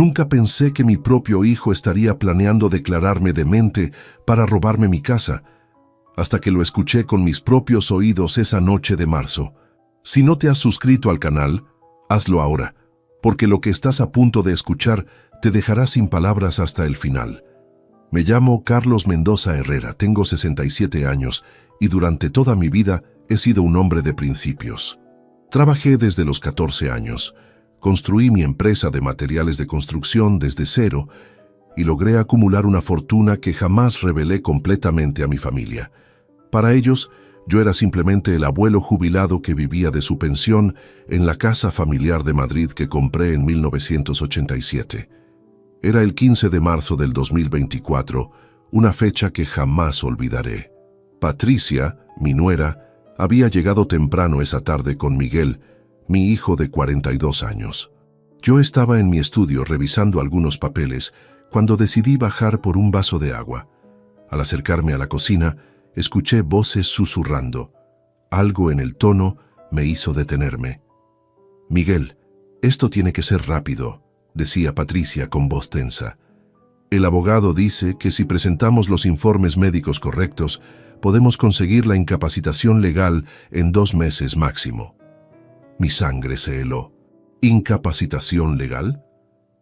Nunca pensé que mi propio hijo estaría planeando declararme demente para robarme mi casa, hasta que lo escuché con mis propios oídos esa noche de marzo. Si no te has suscrito al canal, hazlo ahora, porque lo que estás a punto de escuchar te dejará sin palabras hasta el final. Me llamo Carlos Mendoza Herrera, tengo 67 años y durante toda mi vida he sido un hombre de principios. Trabajé desde los 14 años, construí mi empresa de materiales de construcción desde cero y logré acumular una fortuna que jamás revelé completamente a mi familia. Para ellos, yo era simplemente el abuelo jubilado que vivía de su pensión en la casa familiar de Madrid que compré en 1987. Era el 15 de marzo del 2024, una fecha que jamás olvidaré. Patricia, mi nuera, había llegado temprano esa tarde con Miguel, mi hijo de 42 años. Yo estaba en mi estudio revisando algunos papeles cuando decidí bajar por un vaso de agua. Al acercarme a la cocina, escuché voces susurrando. Algo en el tono me hizo detenerme. «Miguel, esto tiene que ser rápido», decía Patricia con voz tensa. «El abogado dice que si presentamos los informes médicos correctos, podemos conseguir la incapacitación legal en 2 meses máximo». Mi sangre se heló. ¿Incapacitación legal?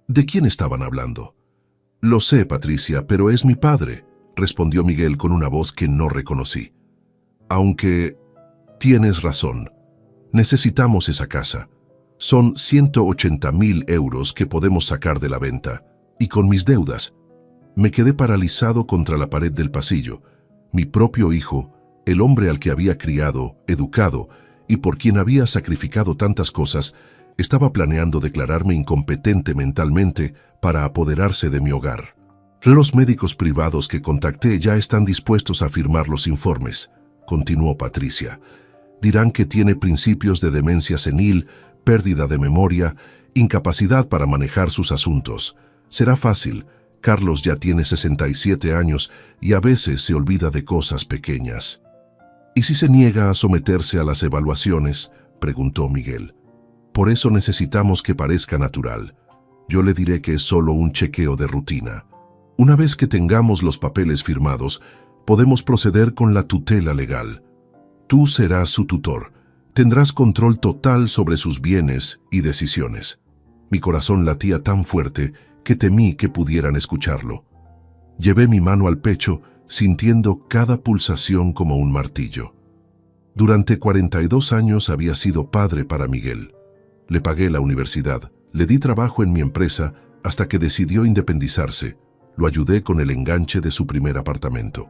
¿De quién estaban hablando? «Lo sé, Patricia, pero es mi padre», respondió Miguel con una voz que no reconocí. «Aunque tienes razón. Necesitamos esa casa. Son 180.000 euros que podemos sacar de la venta. Y con mis deudas». Me quedé paralizado contra la pared del pasillo. Mi propio hijo, el hombre al que había criado, educado y por quien había sacrificado tantas cosas, estaba planeando declararme incompetente mentalmente para apoderarse de mi hogar. «Los médicos privados que contacté ya están dispuestos a firmar los informes», continuó Patricia. «Dirán que tiene principios de demencia senil, pérdida de memoria, incapacidad para manejar sus asuntos. Será fácil. Carlos ya tiene 67 años y a veces se olvida de cosas pequeñas». «¿Y si se niega a someterse a las evaluaciones?», preguntó Miguel. «Por eso necesitamos que parezca natural. Yo le diré que es solo un chequeo de rutina. Una vez que tengamos los papeles firmados, podemos proceder con la tutela legal. Tú serás su tutor. Tendrás control total sobre sus bienes y decisiones». Mi corazón latía tan fuerte que temí que pudieran escucharlo. Llevé mi mano al pecho, sintiendo cada pulsación como un martillo. Durante 42 años había sido padre para Miguel. Le pagué la universidad, le di trabajo en mi empresa hasta que decidió independizarse. Lo ayudé con el enganche de su primer apartamento.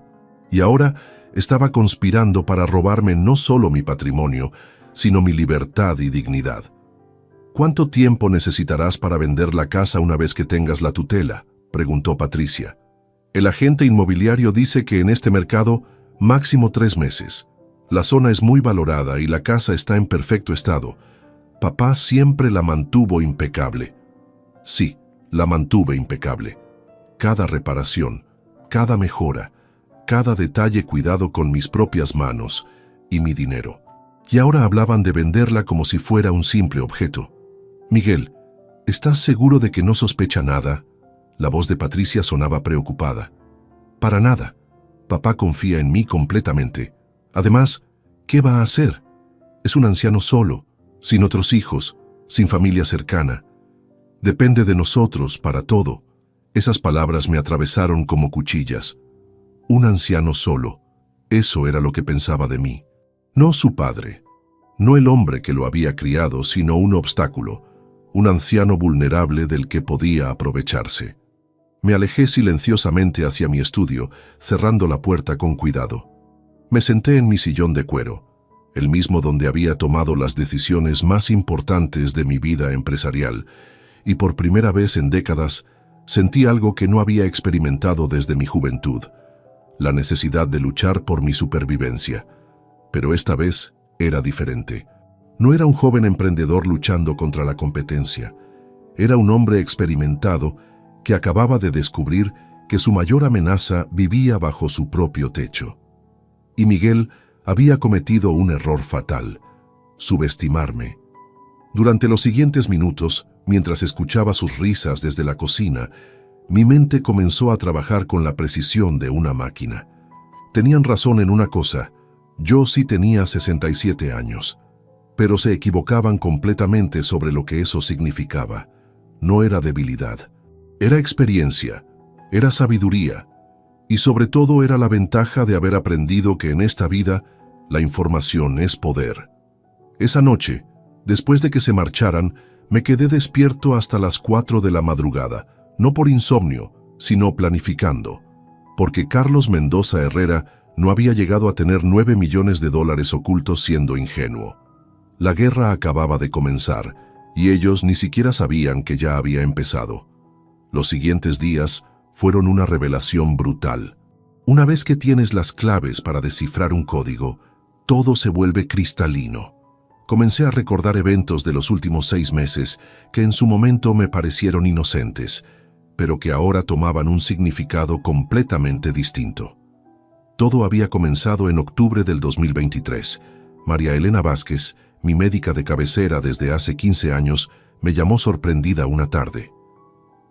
Y ahora estaba conspirando para robarme no solo mi patrimonio, sino mi libertad y dignidad. «¿Cuánto tiempo necesitarás para vender la casa una vez que tengas la tutela?», preguntó Patricia. «El agente inmobiliario dice que en este mercado máximo 3 meses. La zona es muy valorada y la casa está en perfecto estado. Papá siempre la mantuvo impecable». «Sí, la mantuve impecable. Cada reparación, cada mejora, cada detalle cuidado con mis propias manos y mi dinero». Y ahora hablaban de venderla como si fuera un simple objeto. «Miguel, ¿estás seguro de que no sospecha nada?». La voz de Patricia sonaba preocupada. «Para nada. Papá confía en mí completamente. Además, ¿qué va a hacer? Es un anciano solo, sin otros hijos, sin familia cercana. Depende de nosotros para todo». Esas palabras me atravesaron como cuchillas. Un anciano solo. Eso era lo que pensaba de mí. No su padre. No el hombre que lo había criado, sino un obstáculo. Un anciano vulnerable del que podía aprovecharse. Me alejé silenciosamente hacia mi estudio, cerrando la puerta con cuidado. Me senté en mi sillón de cuero, el mismo donde había tomado las decisiones más importantes de mi vida empresarial, y por primera vez en décadas sentí algo que no había experimentado desde mi juventud, la necesidad de luchar por mi supervivencia. Pero esta vez era diferente. No era un joven emprendedor luchando contra la competencia. Era un hombre experimentado que acababa de descubrir que su mayor amenaza vivía bajo su propio techo. Y Miguel había cometido un error fatal: subestimarme. Durante los siguientes minutos Mientras escuchaba sus risas desde la cocina, mi mente comenzó a trabajar con la precisión de una máquina. Tenían razón en una cosa: yo sí tenía 67 años, pero se equivocaban completamente sobre lo que eso significaba. No era debilidad, era experiencia, era sabiduría, y sobre todo era la ventaja de haber aprendido que en esta vida la información es poder. Esa noche, después de que se marcharan, me quedé despierto hasta las 4 de la madrugada, no por insomnio, sino planificando, porque Carlos Mendoza Herrera no había llegado a tener 9 millones de dólares ocultos siendo ingenuo. La guerra acababa de comenzar, y ellos ni siquiera sabían que ya había empezado. Los siguientes días fueron una revelación brutal. Una vez que tienes las claves para descifrar un código, todo se vuelve cristalino. Comencé a recordar eventos de los últimos 6 meses que en su momento me parecieron inocentes, pero que ahora tomaban un significado completamente distinto. Todo había comenzado en octubre del 2023. María Elena Vázquez, mi médica de cabecera desde hace 15 años, me llamó sorprendida una tarde.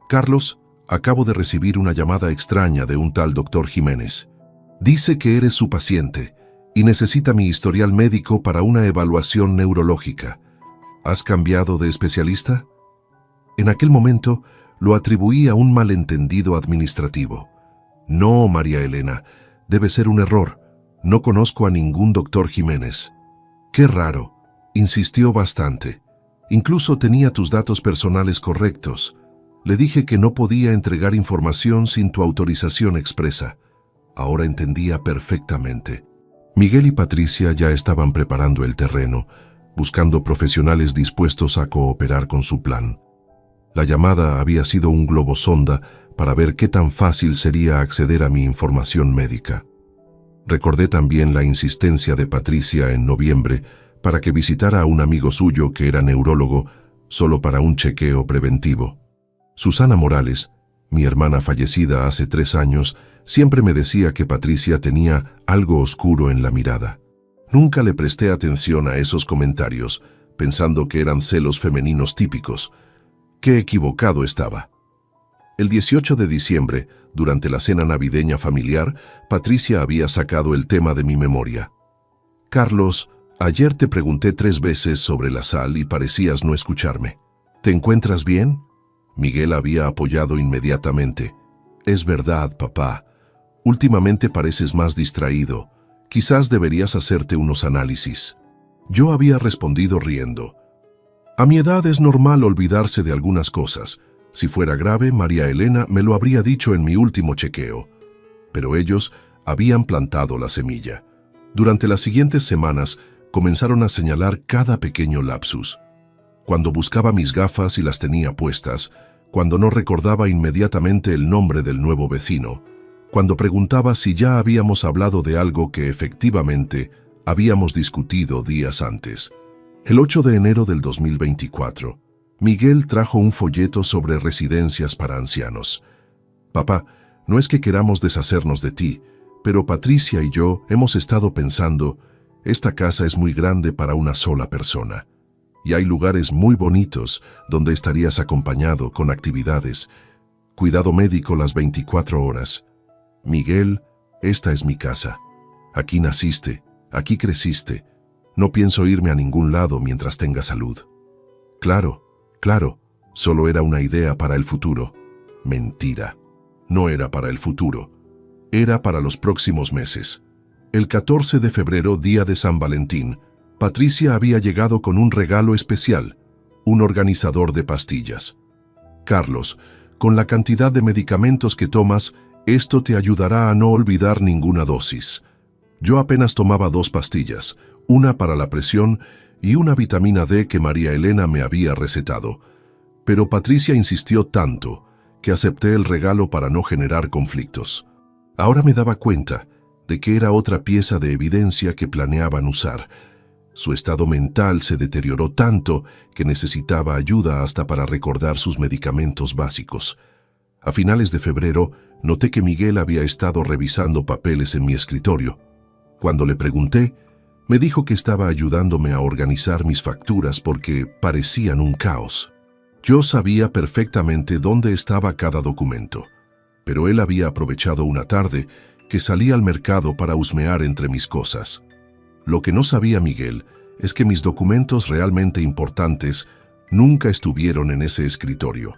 «Carlos, acabo de recibir una llamada extraña de un tal doctor Jiménez. Dice que eres su paciente y necesita mi historial médico para una evaluación neurológica. ¿Has cambiado de especialista?» En aquel momento lo atribuí a un malentendido administrativo. «No, María Elena, debe ser un error. No conozco a ningún doctor Jiménez». «Qué raro», insistió bastante. «Incluso tenía tus datos personales correctos. Le dije que no podía entregar información sin tu autorización expresa». Ahora entendía perfectamente. Miguel y Patricia ya estaban preparando el terreno, buscando profesionales dispuestos a cooperar con su plan. La llamada había sido un globosonda para ver qué tan fácil sería acceder a mi información médica. Recordé también la insistencia de Patricia en noviembre para que visitara a un amigo suyo que era neurólogo solo para un chequeo preventivo. Susana Morales, mi hermana fallecida hace 3 años, siempre me decía que Patricia tenía algo oscuro en la mirada. Nunca le presté atención a esos comentarios, pensando que eran celos femeninos típicos. Qué equivocado estaba. El 18 de diciembre, durante la cena navideña familiar, Patricia había sacado el tema de mi memoria. «Carlos, ayer te pregunté 3 veces sobre la sal y parecías no escucharme. ¿Te encuentras bien?» Miguel había apoyado inmediatamente. «Es verdad, papá. Últimamente pareces más distraído. Quizás deberías hacerte unos análisis». Yo había respondido riendo. «A mi edad es normal olvidarse de algunas cosas. Si fuera grave, María Elena me lo habría dicho en mi último chequeo». Pero ellos habían plantado la semilla. Durante las siguientes semanas comenzaron a señalar cada pequeño lapsus. Cuando buscaba mis gafas y las tenía puestas, cuando no recordaba inmediatamente el nombre del nuevo vecino, cuando preguntaba si ya habíamos hablado de algo que efectivamente habíamos discutido días antes. El 8 de enero del 2024, Miguel trajo un folleto sobre residencias para ancianos. «Papá, no es que queramos deshacernos de ti, pero Patricia y yo hemos estado pensando, esta casa es muy grande para una sola persona. Y hay lugares muy bonitos donde estarías acompañado con actividades. Cuidado médico las 24 horas. Miguel, esta es mi casa. Aquí naciste, aquí creciste. No pienso irme a ningún lado mientras tenga salud». Claro, solo era una idea para el futuro. Mentira. No era para el futuro. Era para los próximos meses. El 14 de febrero, día de San Valentín, Patricia había llegado con un regalo especial, un organizador de pastillas. «Carlos, con la cantidad de medicamentos que tomas, esto te ayudará a no olvidar ninguna dosis». Yo apenas tomaba 2 pastillas, una para la presión y una vitamina D que María Elena me había recetado. Pero Patricia insistió tanto que acepté el regalo para no generar conflictos. Ahora me daba cuenta de que era otra pieza de evidencia que planeaban usar. Su estado mental se deterioró tanto que necesitaba ayuda hasta para recordar sus medicamentos básicos. A finales de febrero, noté que Miguel había estado revisando papeles en mi escritorio. Cuando le pregunté, me dijo que estaba ayudándome a organizar mis facturas porque parecían un caos. Yo sabía perfectamente dónde estaba cada documento, pero él había aprovechado una tarde que salí al mercado para husmear entre mis cosas. Lo que no sabía Miguel es que mis documentos realmente importantes nunca estuvieron en ese escritorio.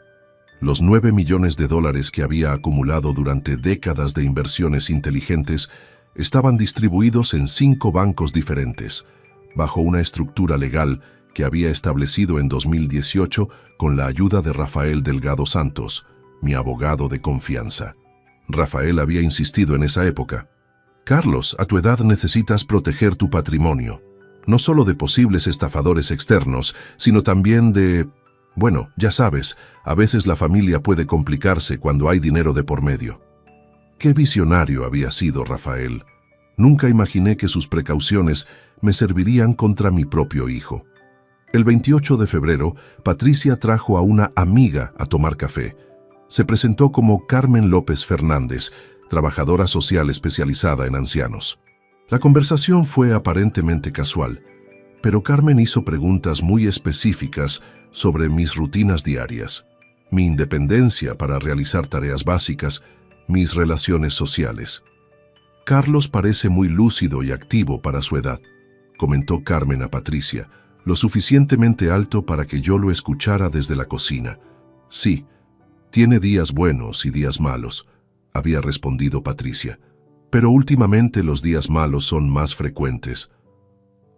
Los 9 millones de dólares que había acumulado durante décadas de inversiones inteligentes estaban distribuidos en 5 bancos diferentes, bajo una estructura legal que había establecido en 2018 con la ayuda de Rafael Delgado Santos, mi abogado de confianza. Rafael había insistido en esa época: Carlos, a tu edad necesitas proteger tu patrimonio, no solo de posibles estafadores externos, sino también de... Bueno, ya sabes, a veces la familia puede complicarse cuando hay dinero de por medio. Qué visionario había sido Rafael. Nunca imaginé que sus precauciones me servirían contra mi propio hijo. El 28 de febrero, Patricia trajo a una amiga a tomar café. Se presentó como Carmen López Fernández, trabajadora social especializada en ancianos. La conversación fue aparentemente casual, pero Carmen hizo preguntas muy específicas sobre mis rutinas diarias, mi independencia para realizar tareas básicas, mis relaciones sociales. Carlos parece muy lúcido y activo para su edad, comentó Carmen a Patricia, lo suficientemente alto para que yo lo escuchara desde la cocina. Sí, tiene días buenos y días malos, había respondido Patricia, pero últimamente los días malos son más frecuentes.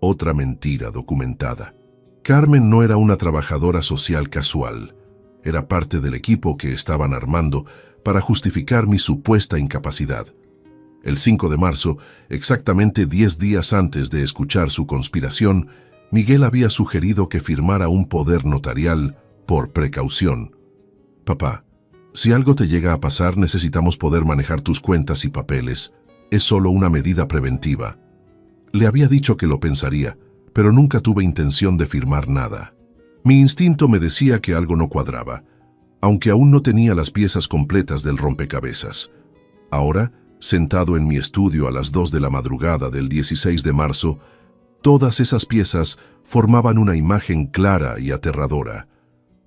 Otra mentira documentada. Carmen no era una trabajadora social casual, era parte del equipo que estaban armando para justificar mi supuesta incapacidad. El 5 de marzo, exactamente 10 días antes de escuchar su conspiración, Miguel había sugerido que firmara un poder notarial por precaución. Papá, si algo te llega a pasar, necesitamos poder manejar tus cuentas y papeles. Es solo una medida preventiva. Le había dicho que lo pensaría, pero nunca tuve intención de firmar nada. Mi instinto me decía que algo no cuadraba, aunque aún no tenía las piezas completas del rompecabezas. Ahora, sentado en mi estudio a las 2 de la madrugada del 16 de marzo, todas esas piezas formaban una imagen clara y aterradora.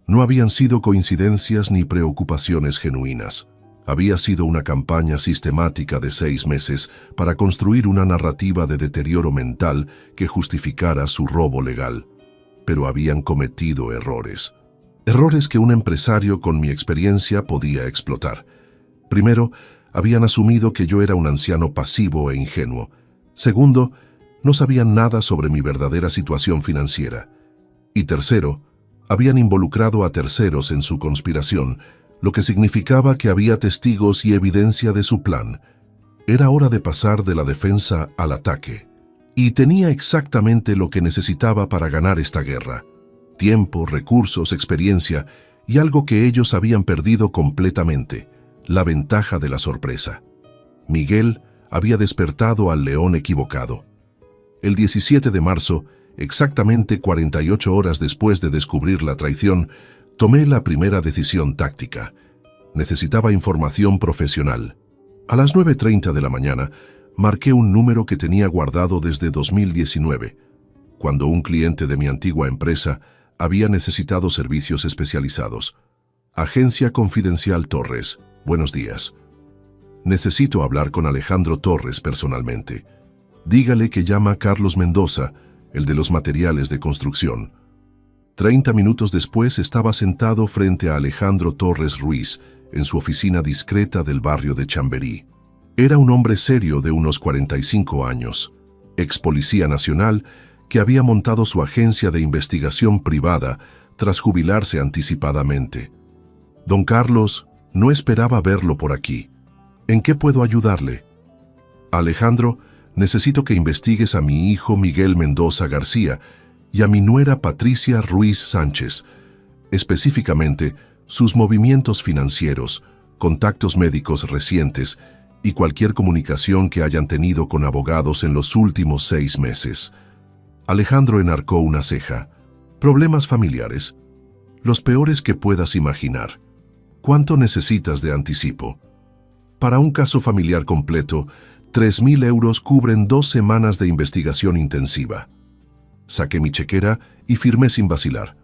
No habían sido coincidencias ni preocupaciones genuinas. Había sido una campaña sistemática de 6 meses para construir una narrativa de deterioro mental que justificara su robo legal. Pero habían cometido errores. Errores que un empresario con mi experiencia podía explotar. Primero, habían asumido que yo era un anciano pasivo e ingenuo. Segundo, no sabían nada sobre mi verdadera situación financiera. Y tercero, habían involucrado a terceros en su conspiración, lo que significaba que había testigos y evidencia de su plan. Era hora de pasar de la defensa al ataque. Y tenía exactamente lo que necesitaba para ganar esta guerra: tiempo, recursos, experiencia y algo que ellos habían perdido completamente: la ventaja de la sorpresa. Miguel había despertado al león equivocado. El 17 de marzo, exactamente 48 horas después de descubrir la traición, tomé la primera decisión táctica. Necesitaba información profesional. A las 9:30 de la mañana, marqué un número que tenía guardado desde 2019, cuando un cliente de mi antigua empresa había necesitado servicios especializados. Agencia Confidencial Torres, buenos días. Necesito hablar con Alejandro Torres personalmente. Dígale que llama Carlos Mendoza, el de los materiales de construcción. 30 minutos después estaba sentado frente a Alejandro Torres Ruiz, en su oficina discreta del barrio de Chamberí. Era un hombre serio de unos 45 años, ex policía nacional, que había montado su agencia de investigación privada tras jubilarse anticipadamente. Don Carlos, no esperaba verlo por aquí. ¿En qué puedo ayudarle? Alejandro, necesito que investigues a mi hijo Miguel Mendoza García y a mi nuera Patricia Ruiz Sánchez, específicamente sus movimientos financieros, contactos médicos recientes y cualquier comunicación que hayan tenido con abogados en los últimos 6 meses. Alejandro enarcó una ceja. ¿Problemas familiares? Los peores que puedas imaginar. ¿Cuánto necesitas de anticipo? Para un caso familiar completo, 3.000 euros cubren 2 semanas de investigación intensiva. Saqué mi chequera y firmé sin vacilar.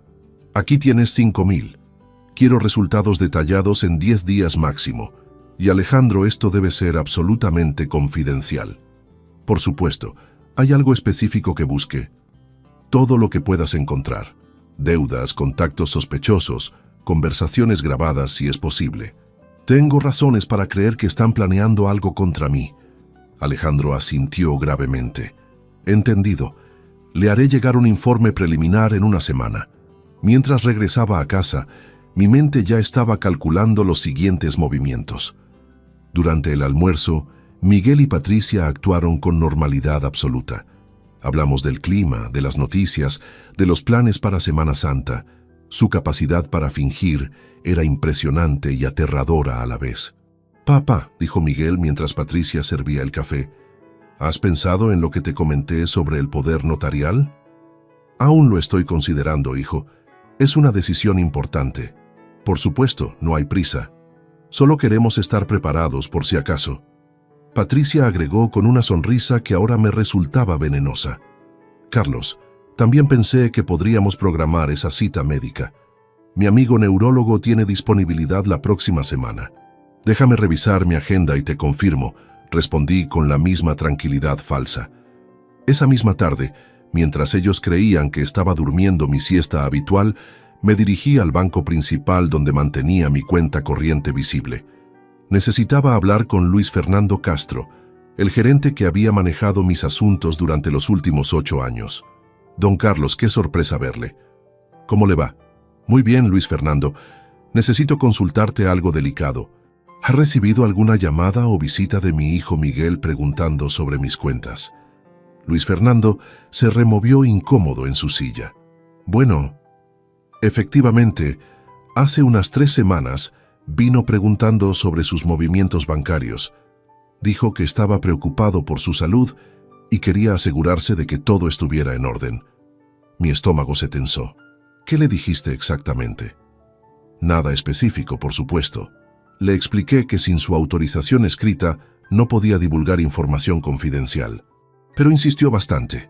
Aquí tienes 5.000. Quiero resultados detallados en 10 días máximo. Y Alejandro, esto debe ser absolutamente confidencial. Por supuesto, hay algo específico que busque. Todo lo que puedas encontrar. Deudas, contactos sospechosos, conversaciones grabadas si es posible. Tengo razones para creer que están planeando algo contra mí. Alejandro asintió gravemente. Entendido. Le haré llegar un informe preliminar en una semana. Mientras regresaba a casa, mi mente ya estaba calculando los siguientes movimientos. Durante el almuerzo, Miguel y Patricia actuaron con normalidad absoluta. Hablamos del clima, de las noticias, de los planes para Semana Santa. Su capacidad para fingir era impresionante y aterradora a la vez. «Papá», dijo Miguel mientras Patricia servía el café, «¿has pensado en lo que te comenté sobre el poder notarial?» «Aún lo estoy considerando, hijo. Es una decisión importante. Por supuesto, no hay prisa. Solo queremos estar preparados por si acaso». Patricia agregó con una sonrisa que ahora me resultaba venenosa. «Carlos, también pensé que podríamos programar esa cita médica. Mi amigo neurólogo tiene disponibilidad la próxima semana. Déjame revisar mi agenda y te confirmo», respondí con la misma tranquilidad falsa. Esa misma tarde, mientras ellos creían que estaba durmiendo mi siesta habitual, me dirigí al banco principal donde mantenía mi cuenta corriente visible. Necesitaba hablar con Luis Fernando Castro, el gerente que había manejado mis asuntos durante los últimos 8 años. «Don Carlos, qué sorpresa verle. ¿Cómo le va?» «Muy bien, Luis Fernando. Necesito consultarte algo delicado. ¿Ha recibido alguna llamada o visita de mi hijo Miguel preguntando sobre mis cuentas?» Luis Fernando se removió incómodo en su silla. «Bueno, efectivamente, hace unas 3 semanas vino preguntando sobre sus movimientos bancarios. Dijo que estaba preocupado por su salud y quería asegurarse de que todo estuviera en orden». Mi estómago se tensó. «¿Qué le dijiste exactamente?» «Nada específico, por supuesto. Le expliqué que sin su autorización escrita no podía divulgar información confidencial. Pero insistió bastante.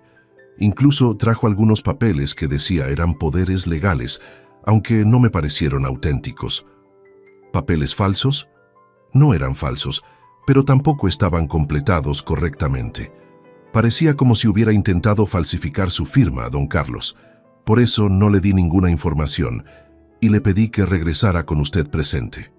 Incluso trajo algunos papeles que decía eran poderes legales, aunque no me parecieron auténticos». ¿Papeles falsos? No eran falsos, pero tampoco estaban completados correctamente. Parecía como si hubiera intentado falsificar su firma, don Carlos. Por eso no le di ninguna información y le pedí que regresara con usted presente.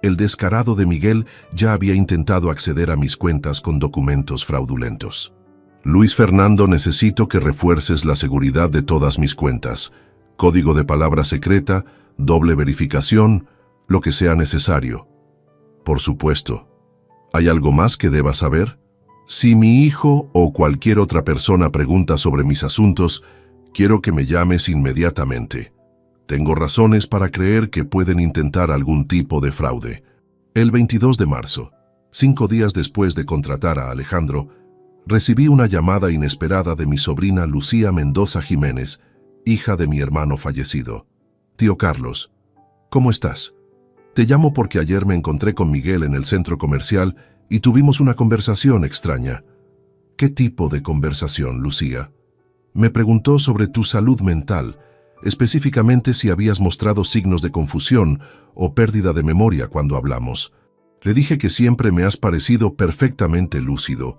El descarado de Miguel ya había intentado acceder a mis cuentas con documentos fraudulentos. «Luis Fernando, necesito que refuerces la seguridad de todas mis cuentas. Código de palabra secreta, doble verificación, lo que sea necesario». «Por supuesto. ¿Hay algo más que deba saber?» «Si mi hijo o cualquier otra persona pregunta sobre mis asuntos, quiero que me llames inmediatamente. Tengo razones para creer que pueden intentar algún tipo de fraude». El 22 de marzo, 5 días después de contratar a Alejandro, recibí una llamada inesperada de mi sobrina Lucía Mendoza Jiménez, hija de mi hermano fallecido. «Tío Carlos, ¿cómo estás? Te llamo porque ayer me encontré con Miguel en el centro comercial y tuvimos una conversación extraña». «¿Qué tipo de conversación, Lucía?» «Me preguntó sobre tu salud mental, específicamente si habías mostrado signos de confusión o pérdida de memoria cuando hablamos. Le dije que siempre me has parecido perfectamente lúcido,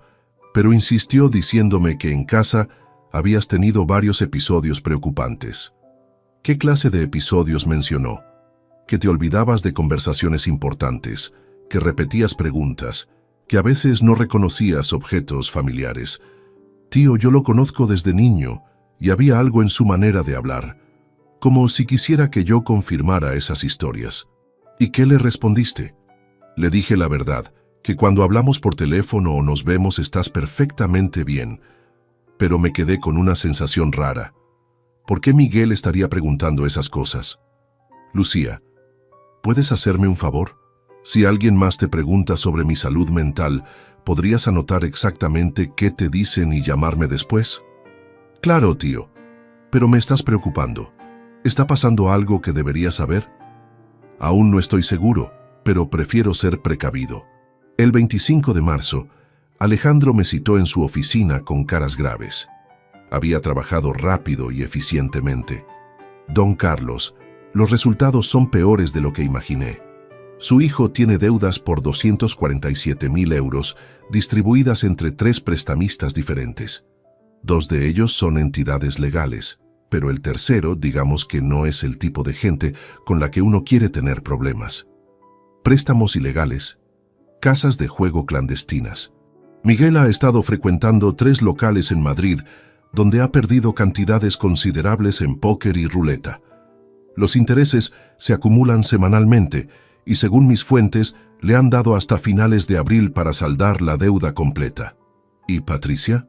pero insistió diciéndome que en casa habías tenido varios episodios preocupantes». «¿Qué clase de episodios mencionó?» «Que te olvidabas de conversaciones importantes, que repetías preguntas, que a veces no reconocías objetos familiares. Tío, yo lo conozco desde niño y había algo en su manera de hablar, como si quisiera que yo confirmara esas historias». «¿Y qué le respondiste?» «Le dije la verdad, que cuando hablamos por teléfono o nos vemos estás perfectamente bien, pero me quedé con una sensación rara. ¿Por qué Miguel estaría preguntando esas cosas?» «Lucía, ¿puedes hacerme un favor? Si alguien más te pregunta sobre mi salud mental, ¿podrías anotar exactamente qué te dicen y llamarme después?» «Claro, tío, pero me estás preocupando. ¿Está pasando algo que debería saber?» «Aún no estoy seguro, pero prefiero ser precavido». El 25 de marzo, Alejandro me citó en su oficina con caras graves. Había trabajado rápido y eficientemente. «Don Carlos, Los resultados son peores de lo que imaginé. Su hijo tiene deudas por 247.000 euros, distribuidas entre 3 prestamistas diferentes. 2 de ellos son entidades legales, pero el tercero, digamos que no es el tipo de gente con la que uno quiere tener problemas. Préstamos ilegales, casas de juego clandestinas. Miguel ha estado frecuentando 3 locales en Madrid, donde ha perdido cantidades considerables en póker y ruleta. Los intereses se acumulan semanalmente y, según mis fuentes, le han dado hasta finales de abril para saldar la deuda completa. ¿Y Patricia?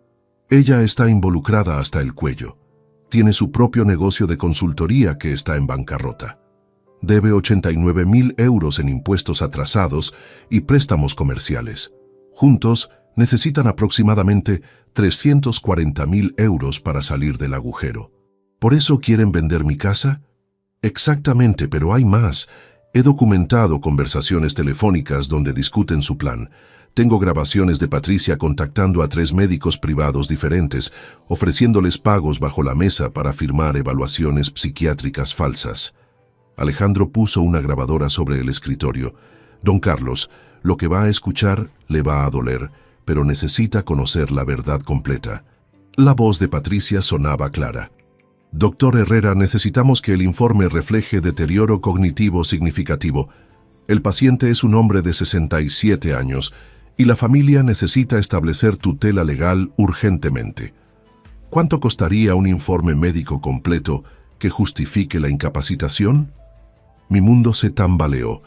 Ella está involucrada hasta el cuello. Tiene su propio negocio de consultoría que está en bancarrota. Debe 89.000 euros en impuestos atrasados y préstamos comerciales. Juntos, necesitan aproximadamente 340.000 euros para salir del agujero. ¿Por eso quieren vender mi casa? Exactamente, pero hay más. He documentado conversaciones telefónicas donde discuten su plan. Tengo grabaciones de Patricia contactando a 3 médicos privados diferentes, ofreciéndoles pagos bajo la mesa para firmar evaluaciones psiquiátricas falsas. Alejandro puso una grabadora sobre el escritorio. Don Carlos, lo que va a escuchar le va a doler, pero necesita conocer la verdad completa. La voz de Patricia sonaba clara. Doctor Herrera, necesitamos que el informe refleje deterioro cognitivo significativo. El paciente es un hombre de 67 años y la familia necesita establecer tutela legal urgentemente. ¿Cuánto costaría un informe médico completo que justifique la incapacitación? Mi mundo se tambaleó.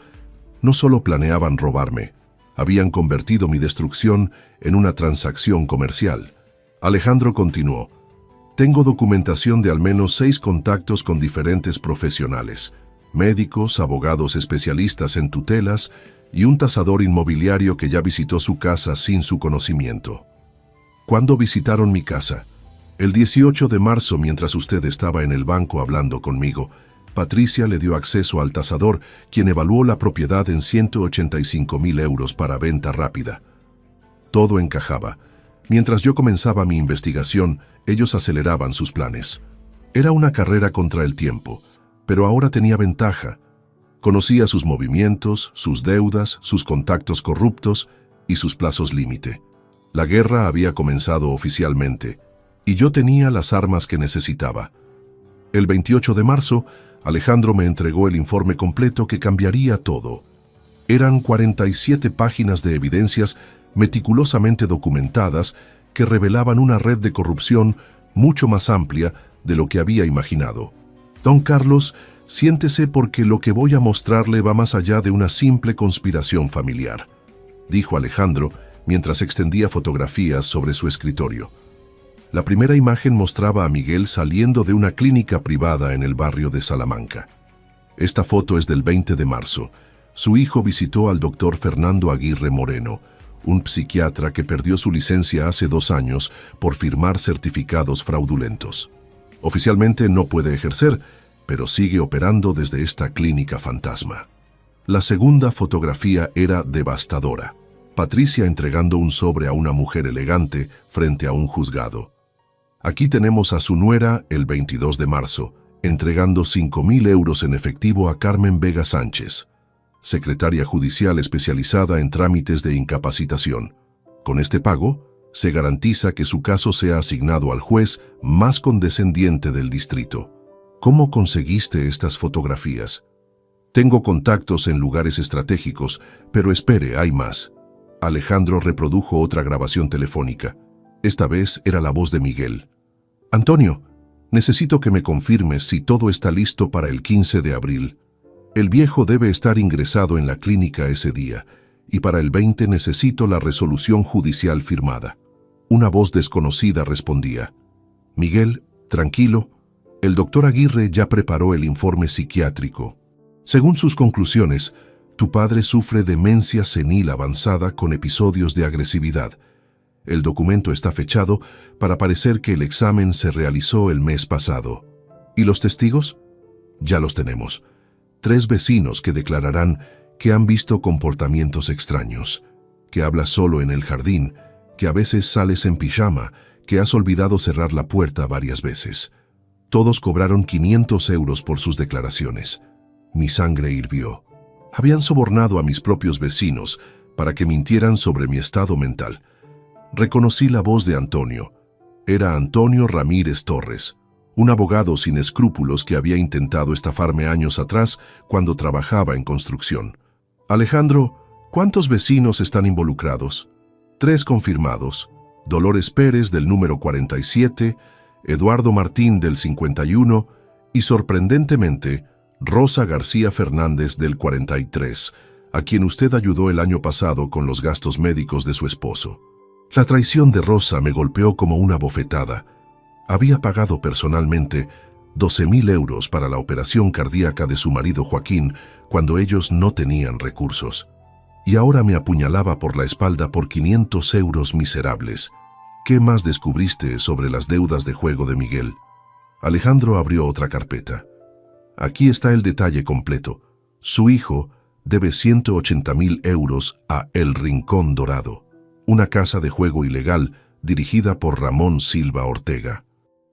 No solo planeaban robarme, habían convertido mi destrucción en una transacción comercial. Alejandro continuó. Tengo documentación de al menos 6 contactos con diferentes profesionales, médicos, abogados especialistas en tutelas y un tasador inmobiliario que ya visitó su casa sin su conocimiento. ¿Cuándo visitaron mi casa? El 18 de marzo, mientras usted estaba en el banco hablando conmigo. Patricia le dio acceso al tasador, quien evaluó la propiedad en 185.000 euros para venta rápida. Todo encajaba. Mientras yo comenzaba mi investigación, ellos aceleraban sus planes. Era una carrera contra el tiempo, pero ahora tenía ventaja. Conocía sus movimientos, sus deudas, sus contactos corruptos y sus plazos límite. La guerra había comenzado oficialmente, y yo tenía las armas que necesitaba. El 28 de marzo, Alejandro me entregó el informe completo que cambiaría todo. Eran 47 páginas de evidencias meticulosamente documentadas que revelaban una red de corrupción mucho más amplia de lo que había imaginado. Don Carlos, siéntese porque lo que voy a mostrarle va más allá de una simple conspiración familiar, dijo Alejandro mientras extendía fotografías sobre su escritorio. La primera imagen mostraba a Miguel saliendo de una clínica privada en el barrio de Salamanca. Esta foto es del 20 de marzo. Su hijo visitó al doctor Fernando Aguirre Moreno, un psiquiatra que perdió su licencia hace 2 años por firmar certificados fraudulentos. Oficialmente no puede ejercer, pero sigue operando desde esta clínica fantasma. La segunda fotografía era devastadora. Patricia entregando un sobre a una mujer elegante frente a un juzgado. Aquí tenemos a su nuera el 22 de marzo, entregando 5.000 euros en efectivo a Carmen Vega Sánchez, secretaria judicial especializada en trámites de incapacitación. Con este pago, se garantiza que su caso sea asignado al juez más condescendiente del distrito. ¿Cómo conseguiste estas fotografías? Tengo contactos en lugares estratégicos, pero espere, hay más. Alejandro reprodujo otra grabación telefónica. Esta vez era la voz de Miguel. Antonio, necesito que me confirmes si todo está listo para el 15 de abril. El viejo debe estar ingresado en la clínica ese día, y para el 20 necesito la resolución judicial firmada. Una voz desconocida respondía. Miguel, tranquilo, el doctor Aguirre ya preparó el informe psiquiátrico. Según sus conclusiones, tu padre sufre demencia senil avanzada con episodios de agresividad. El documento está fechado para parecer que el examen se realizó el mes pasado. ¿Y los testigos? Ya los tenemos. 3 vecinos que declararán que han visto comportamientos extraños, que hablas solo en el jardín, que a veces sales en pijama, que has olvidado cerrar la puerta varias veces. Todos cobraron 500 euros por sus declaraciones. Mi sangre hirvió. Habían sobornado a mis propios vecinos para que mintieran sobre mi estado mental. Reconocí la voz de Antonio. Era Antonio Ramírez Torres, un abogado sin escrúpulos que había intentado estafarme años atrás cuando trabajaba en construcción. Alejandro, ¿cuántos vecinos están involucrados? 3 confirmados. Dolores Pérez del número 47, Eduardo Martín del 51 y, sorprendentemente, Rosa García Fernández del 43, a quien usted ayudó el año pasado con los gastos médicos de su esposo. La traición de Rosa me golpeó como una bofetada. Había pagado personalmente 12.000 euros para la operación cardíaca de su marido Joaquín cuando ellos no tenían recursos. Y ahora me apuñalaba por la espalda por 500 euros miserables. ¿Qué más descubriste sobre las deudas de juego de Miguel? Alejandro abrió otra carpeta. Aquí está el detalle completo. Su hijo debe 180.000 euros a El Rincón Dorado, una casa de juego ilegal dirigida por Ramón Silva Ortega.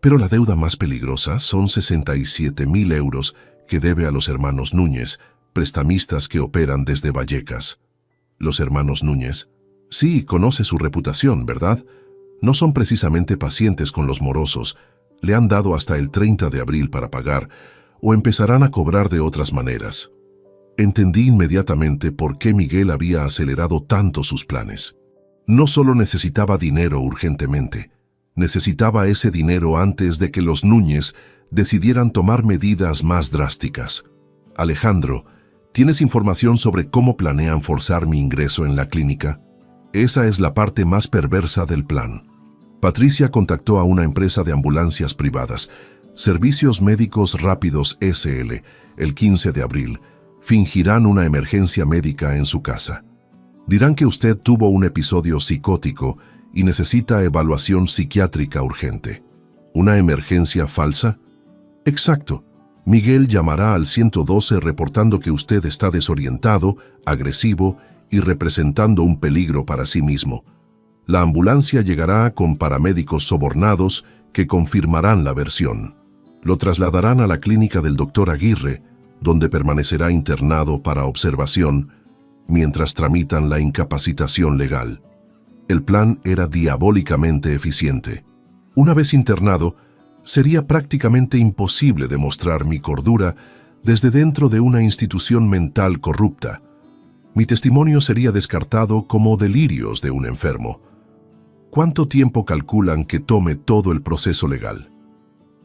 Pero la deuda más peligrosa son 67.000 euros que debe a los hermanos Núñez, prestamistas que operan desde Vallecas. Los hermanos Núñez. Sí, conoce su reputación, ¿verdad? No son precisamente pacientes con los morosos. Le han dado hasta el 30 de abril para pagar, o empezarán a cobrar de otras maneras. Entendí inmediatamente por qué Miguel había acelerado tanto sus planes. No solo necesitaba dinero urgentemente, necesitaba ese dinero antes de que los Núñez decidieran tomar medidas más drásticas. Alejandro, ¿tienes información sobre cómo planean forzar mi ingreso en la clínica? Esa es la parte más perversa del plan. Patricia contactó a una empresa de ambulancias privadas, Servicios Médicos Rápidos SL, el 15 de abril. Fingirán una emergencia médica en su casa. Dirán que usted tuvo un episodio psicótico y necesita evaluación psiquiátrica urgente. ¿Una emergencia falsa? Exacto. Miguel llamará al 112 reportando que usted está desorientado, agresivo y representando un peligro para sí mismo. La ambulancia llegará con paramédicos sobornados que confirmarán la versión. Lo trasladarán a la clínica del doctor Aguirre, donde permanecerá internado para observación mientras tramitan la incapacitación legal. El plan era diabólicamente eficiente. Una vez internado, sería prácticamente imposible demostrar mi cordura desde dentro de una institución mental corrupta. Mi testimonio sería descartado como delirios de un enfermo. ¿Cuánto tiempo calculan que tome todo el proceso legal?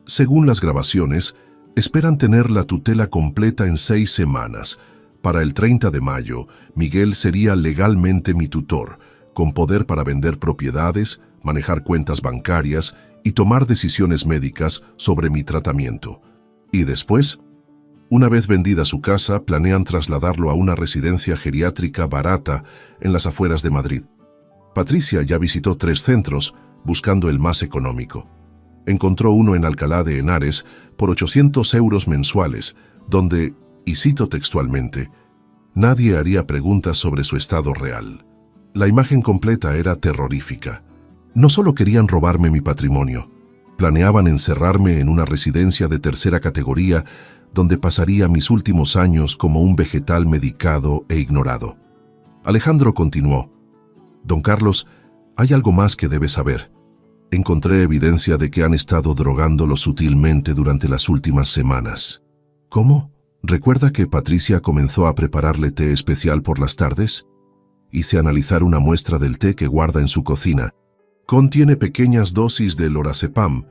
Según las grabaciones, esperan tener la tutela completa en 6 semanas. Para el 30 de mayo, Miguel sería legalmente mi tutor, con poder para vender propiedades, manejar cuentas bancarias y tomar decisiones médicas sobre mi tratamiento. Y después, una vez vendida su casa, planean trasladarlo a una residencia geriátrica barata en las afueras de Madrid. Patricia ya visitó 3 centros, buscando el más económico. Encontró uno en Alcalá de Henares por 800 euros mensuales, donde, y cito textualmente, nadie haría preguntas sobre su estado real. La imagen completa era terrorífica. No solo querían robarme mi patrimonio, planeaban encerrarme en una residencia de tercera categoría donde pasaría mis últimos años como un vegetal medicado e ignorado. Alejandro continuó: Don Carlos, hay algo más que debe saber. Encontré evidencia de que han estado drogándolo sutilmente durante las últimas semanas. ¿Cómo? ¿Recuerda que Patricia comenzó a prepararle té especial por las tardes? Hice analizar una muestra del té que guarda en su cocina. Contiene pequeñas dosis de lorazepam,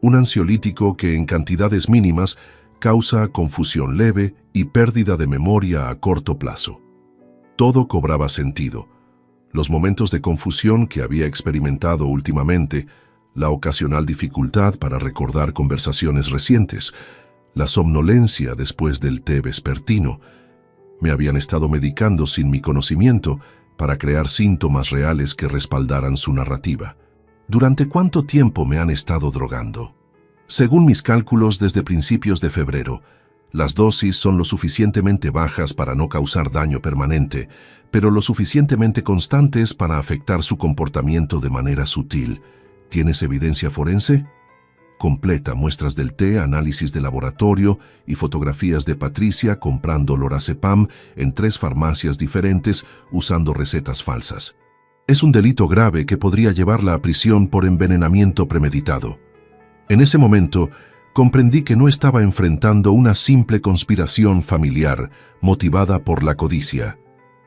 un ansiolítico que en cantidades mínimas causa confusión leve y pérdida de memoria a corto plazo. Todo cobraba sentido. Los momentos de confusión que había experimentado últimamente, la ocasional dificultad para recordar conversaciones recientes, la somnolencia después del té vespertino. Me habían estado medicando sin mi conocimiento para crear síntomas reales que respaldaran su narrativa. ¿Durante cuánto tiempo me han estado drogando? Según mis cálculos, desde principios de febrero. Las dosis son lo suficientemente bajas para no causar daño permanente, pero lo suficientemente constantes para afectar su comportamiento de manera sutil. ¿Tienes evidencia forense? completa, muestras del té, análisis de laboratorio y fotografías de Patricia comprando lorazepam en 3 farmacias diferentes usando recetas falsas. Es un delito grave que podría llevarla a prisión por envenenamiento premeditado. En ese momento, comprendí que no estaba enfrentando una simple conspiración familiar motivada por la codicia.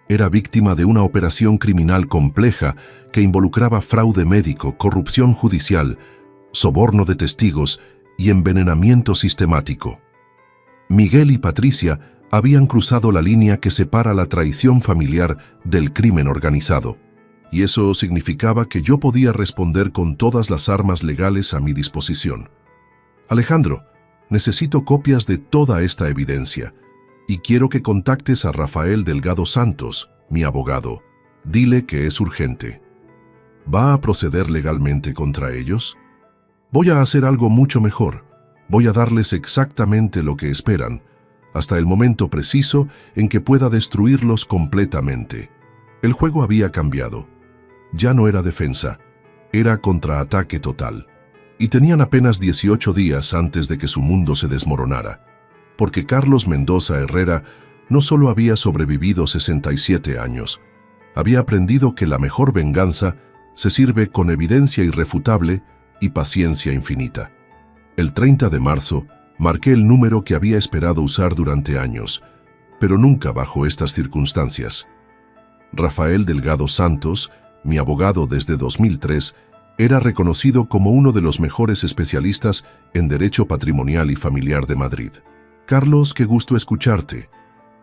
Era víctima de una operación criminal compleja que involucraba fraude médico, corrupción judicial, soborno de testigos y envenenamiento sistemático. Miguel y Patricia habían cruzado la línea que separa la traición familiar del crimen organizado, y eso significaba que yo podía responder con todas las armas legales a mi disposición. Alejandro, necesito copias de toda esta evidencia y quiero que contactes a Rafael Delgado Santos, mi abogado. Dile que es urgente. ¿Va a proceder legalmente contra ellos? Voy a hacer algo mucho mejor. Voy a darles exactamente lo que esperan, hasta el momento preciso en que pueda destruirlos completamente. El juego había cambiado. Ya no era defensa, era contraataque total. Y tenían apenas 18 días antes de que su mundo se desmoronara, porque Carlos Mendoza Herrera no solo había sobrevivido 67 años, había aprendido que la mejor venganza se sirve con evidencia irrefutable y paciencia infinita. El 30 de marzo marqué el número que había esperado usar durante años, pero nunca bajo estas circunstancias. Rafael Delgado Santos, mi abogado desde 2003, era reconocido como uno de los mejores especialistas en derecho patrimonial y familiar de Madrid. Carlos, qué gusto escucharte.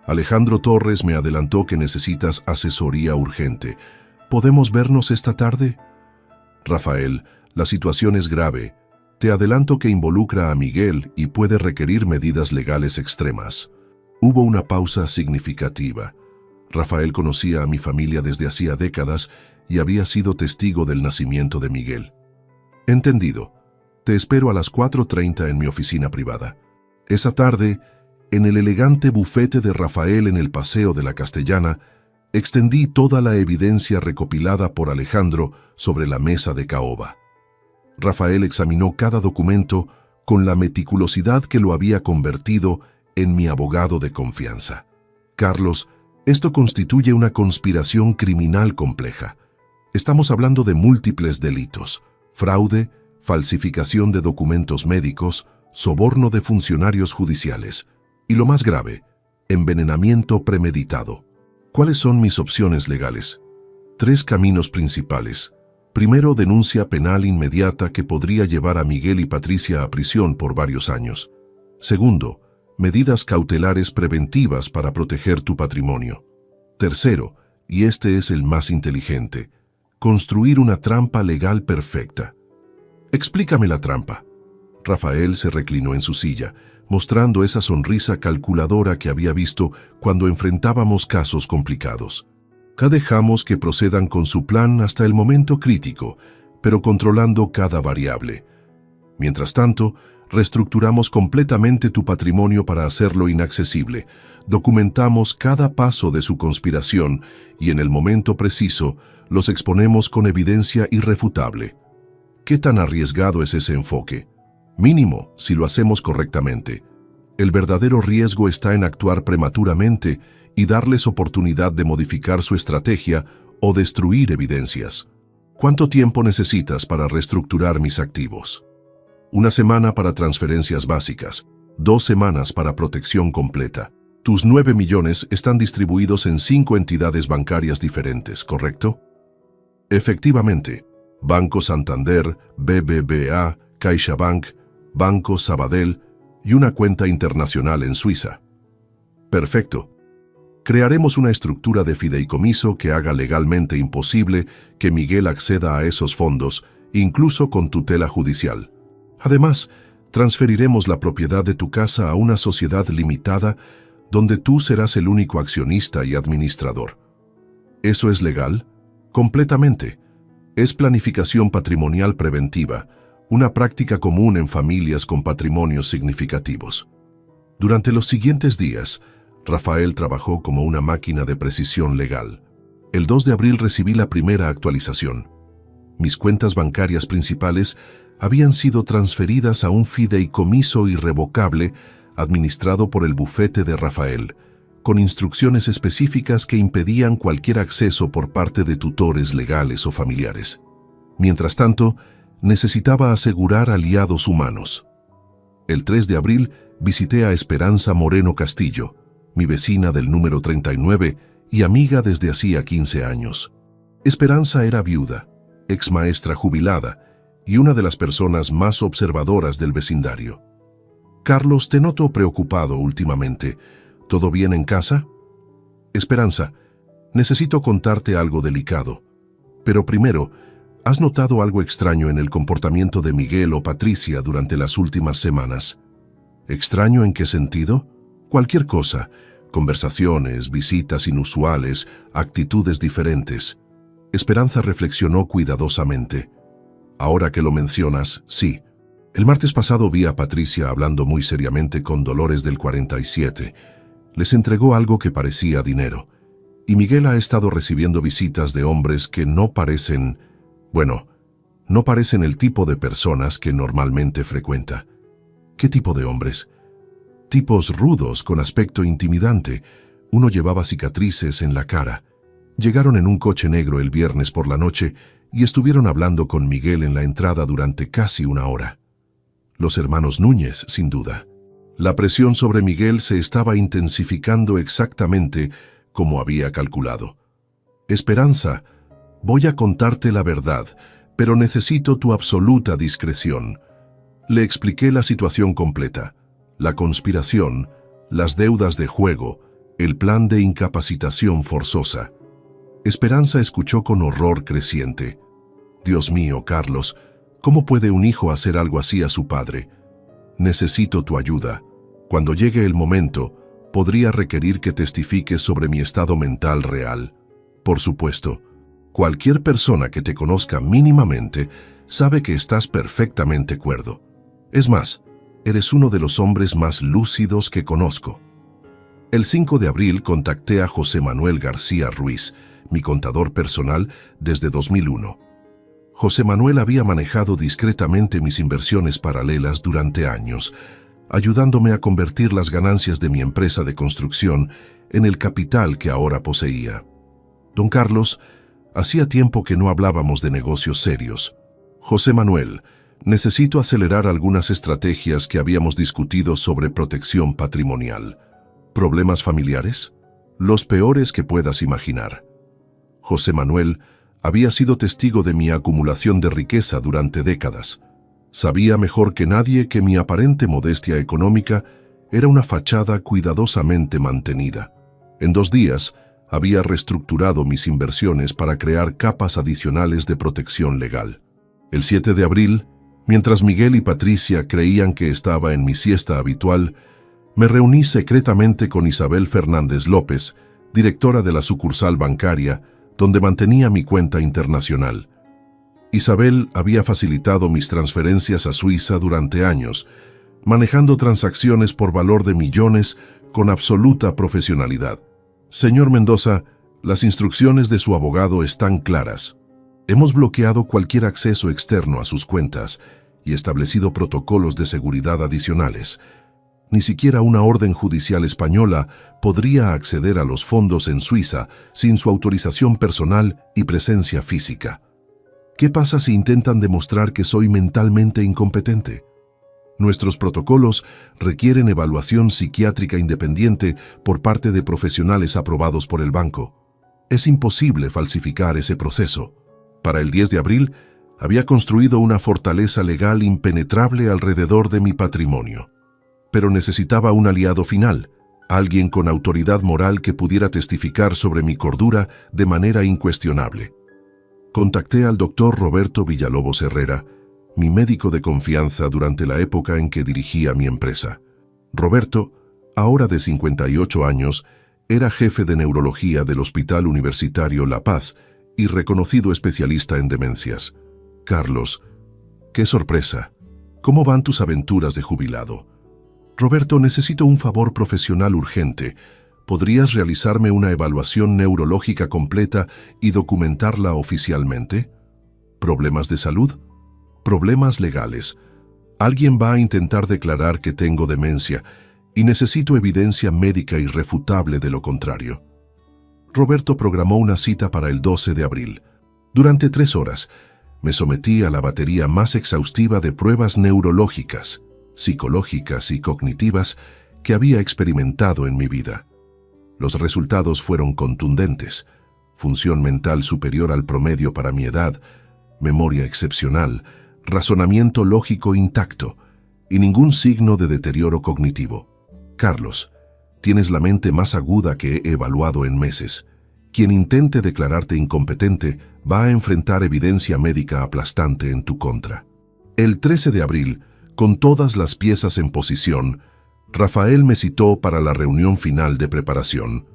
Alejandro Torres me adelantó que necesitas asesoría urgente. ¿Podemos vernos esta tarde? Rafael, la situación es grave. Te adelanto que involucra a Miguel y puede requerir medidas legales extremas. Hubo una pausa significativa. Rafael conocía a mi familia desde hacía décadas y había sido testigo del nacimiento de Miguel. Entendido. Te espero a las 4:30 en mi oficina privada. Esa tarde, en el elegante bufete de Rafael en el Paseo de la Castellana, extendí toda la evidencia recopilada por Alejandro sobre la mesa de caoba. Rafael examinó cada documento con la meticulosidad que lo había convertido en mi abogado de confianza. Carlos, esto constituye una conspiración criminal compleja. Estamos hablando de múltiples delitos: fraude, falsificación de documentos médicos, soborno de funcionarios judiciales y, lo más grave, envenenamiento premeditado. ¿Cuáles son mis opciones legales? 3 caminos principales. Primero, denuncia penal inmediata que podría llevar a Miguel y Patricia a prisión por varios años. Segundo, medidas cautelares preventivas para proteger tu patrimonio. Tercero, y este es el más inteligente, construir una trampa legal perfecta. Explícame la trampa. Rafael se reclinó en su silla, mostrando esa sonrisa calculadora que había visto cuando enfrentábamos casos complicados. Dejamos que procedan con su plan hasta el momento crítico, pero controlando cada variable. Mientras tanto, reestructuramos completamente tu patrimonio para hacerlo inaccesible, documentamos cada paso de su conspiración y en el momento preciso los exponemos con evidencia irrefutable. ¿Qué tan arriesgado es ese enfoque? Mínimo, si lo hacemos correctamente. El verdadero riesgo está en actuar prematuramente y darles oportunidad de modificar su estrategia o destruir evidencias. ¿Cuánto tiempo necesitas para reestructurar mis activos? 1 semana para transferencias básicas, 2 semanas para protección completa. Tus 9 millones están distribuidos en 5 entidades bancarias diferentes, ¿correcto? Efectivamente, Banco Santander, BBVA, CaixaBank, Banco Sabadell y una cuenta internacional en Suiza. Perfecto. Crearemos una estructura de fideicomiso que haga legalmente imposible que Miguel acceda a esos fondos, incluso con tutela judicial. Además, transferiremos la propiedad de tu casa a una sociedad limitada donde tú serás el único accionista y administrador. ¿Eso es legal? Completamente. Es planificación patrimonial preventiva, una práctica común en familias con patrimonios significativos. Durante los siguientes días, Rafael trabajó como una máquina de precisión legal. El 2 de abril recibí la primera actualización. Mis cuentas bancarias principales habían sido transferidas a un fideicomiso irrevocable administrado por el bufete de Rafael, con instrucciones específicas que impedían cualquier acceso por parte de tutores legales o familiares. Mientras tanto, necesitaba asegurar aliados humanos. El 3 de abril visité a Esperanza Moreno Castillo, mi vecina del número 39 y amiga desde hacía 15 años. Esperanza era viuda, ex maestra jubilada y una de las personas más observadoras del vecindario. Carlos, te noto preocupado últimamente. ¿Todo bien en casa? Esperanza, necesito contarte algo delicado. Pero primero, ¿has notado algo extraño en el comportamiento de Miguel o Patricia durante las últimas semanas? ¿Extraño en qué sentido? Cualquier cosa. Conversaciones, visitas inusuales, actitudes diferentes. Esperanza reflexionó cuidadosamente. Ahora que lo mencionas, sí. El martes pasado vi a Patricia hablando muy seriamente con Dolores del 47. Les entregó algo que parecía dinero. Y Miguel ha estado recibiendo visitas de hombres que no parecen el tipo de personas que normalmente frecuenta. ¿Qué tipo de hombres? Tipos rudos con aspecto intimidante. Uno llevaba cicatrices en la cara. Llegaron en un coche negro el viernes por la noche y estuvieron hablando con Miguel en la entrada durante casi una hora. Los hermanos Núñez, sin duda. La presión sobre Miguel se estaba intensificando exactamente como había calculado. Esperanza, voy a contarte la verdad, pero necesito tu absoluta discreción. Le expliqué la situación completa, la conspiración, las deudas de juego, el plan de incapacitación forzosa. Esperanza escuchó con horror creciente. Dios mío, Carlos, ¿cómo puede un hijo hacer algo así a su padre? Necesito tu ayuda. Cuando llegue el momento, podría requerir que testifiques sobre mi estado mental real. Por supuesto, cualquier persona que te conozca mínimamente sabe que estás perfectamente cuerdo. Es más, eres uno de los hombres más lúcidos que conozco. El 5 de abril contacté a José Manuel García Ruiz, mi contador personal, desde 2001. José Manuel había manejado discretamente mis inversiones paralelas durante años, ayudándome a convertir las ganancias de mi empresa de construcción en el capital que ahora poseía. Don Carlos, hacía tiempo que no hablábamos de negocios serios. José Manuel, necesito acelerar algunas estrategias que habíamos discutido sobre protección patrimonial. ¿Problemas familiares? Los peores que puedas imaginar. José Manuel había sido testigo de mi acumulación de riqueza durante décadas. Sabía mejor que nadie que mi aparente modestia económica era una fachada cuidadosamente mantenida. En 2 días, había reestructurado mis inversiones para crear capas adicionales de protección legal. El 7 de abril, mientras Miguel y Patricia creían que estaba en mi siesta habitual, me reuní secretamente con Isabel Fernández López, directora de la sucursal bancaria, donde mantenía mi cuenta internacional. Isabel había facilitado mis transferencias a Suiza durante años, manejando transacciones por valor de millones con absoluta profesionalidad. Señor Mendoza, las instrucciones de su abogado están claras. Hemos bloqueado cualquier acceso externo a sus cuentas y establecido protocolos de seguridad adicionales. Ni siquiera una orden judicial española podría acceder a los fondos en Suiza sin su autorización personal y presencia física. ¿Qué pasa si intentan demostrar que soy mentalmente incompetente? Nuestros protocolos requieren evaluación psiquiátrica independiente por parte de profesionales aprobados por el banco. Es imposible falsificar ese proceso. Para el 10 de abril, había construido una fortaleza legal impenetrable alrededor de mi patrimonio. Pero necesitaba un aliado final, alguien con autoridad moral que pudiera testificar sobre mi cordura de manera incuestionable. Contacté al doctor Roberto Villalobos Herrera, mi médico de confianza durante la época en que dirigía mi empresa. Roberto, ahora de 58 años, era jefe de neurología del Hospital Universitario La Paz y reconocido especialista en demencias. Carlos, qué sorpresa. ¿Cómo van tus aventuras de jubilado? Roberto, necesito un favor profesional urgente. ¿Podrías realizarme una evaluación neurológica completa y documentarla oficialmente? ¿Problemas de salud? Problemas legales. Alguien va a intentar declarar que tengo demencia y necesito evidencia médica irrefutable de lo contrario. Roberto programó una cita para el 12 de abril. Durante 3 horas, me sometí a la batería más exhaustiva de pruebas neurológicas, psicológicas y cognitivas que había experimentado en mi vida. Los resultados fueron contundentes: función mental superior al promedio para mi edad, memoria excepcional, razonamiento lógico intacto y ningún signo de deterioro cognitivo. Carlos, tienes la mente más aguda que he evaluado en meses. Quien intente declararte incompetente va a enfrentar evidencia médica aplastante en tu contra. El 13 de abril, con todas las piezas en posición, Rafael me citó para la reunión final de preparación.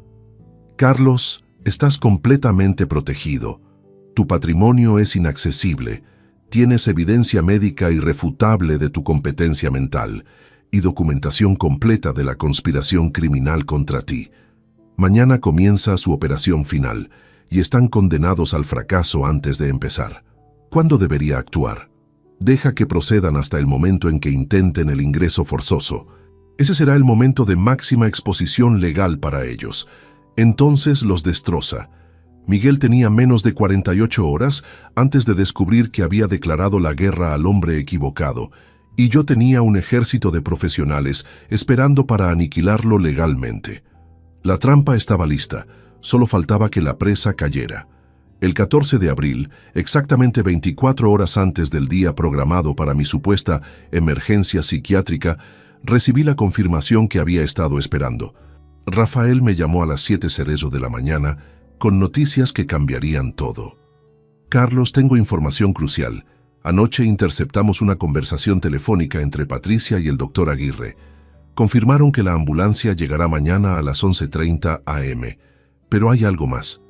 Carlos, estás completamente protegido. Tu patrimonio es inaccesible. Tienes evidencia médica irrefutable de tu competencia mental y documentación completa de la conspiración criminal contra ti. Mañana comienza su operación final y están condenados al fracaso antes de empezar. ¿Cuándo debería actuar? Deja que procedan hasta el momento en que intenten el ingreso forzoso. Ese será el momento de máxima exposición legal para ellos. Entonces los destroza. Miguel tenía menos de 48 horas antes de descubrir que había declarado la guerra al hombre equivocado, y yo tenía un ejército de profesionales esperando para aniquilarlo legalmente. La trampa estaba lista, solo faltaba que la presa cayera. El 14 de abril, exactamente 24 horas antes del día programado para mi supuesta emergencia psiquiátrica, recibí la confirmación que había estado esperando. Rafael me llamó a las 7:00 de la mañana con noticias que cambiarían todo. Carlos, tengo información crucial. Anoche interceptamos una conversación telefónica entre Patricia y el doctor Aguirre. Confirmaron que la ambulancia llegará mañana a las 11:30 am. Pero hay algo más.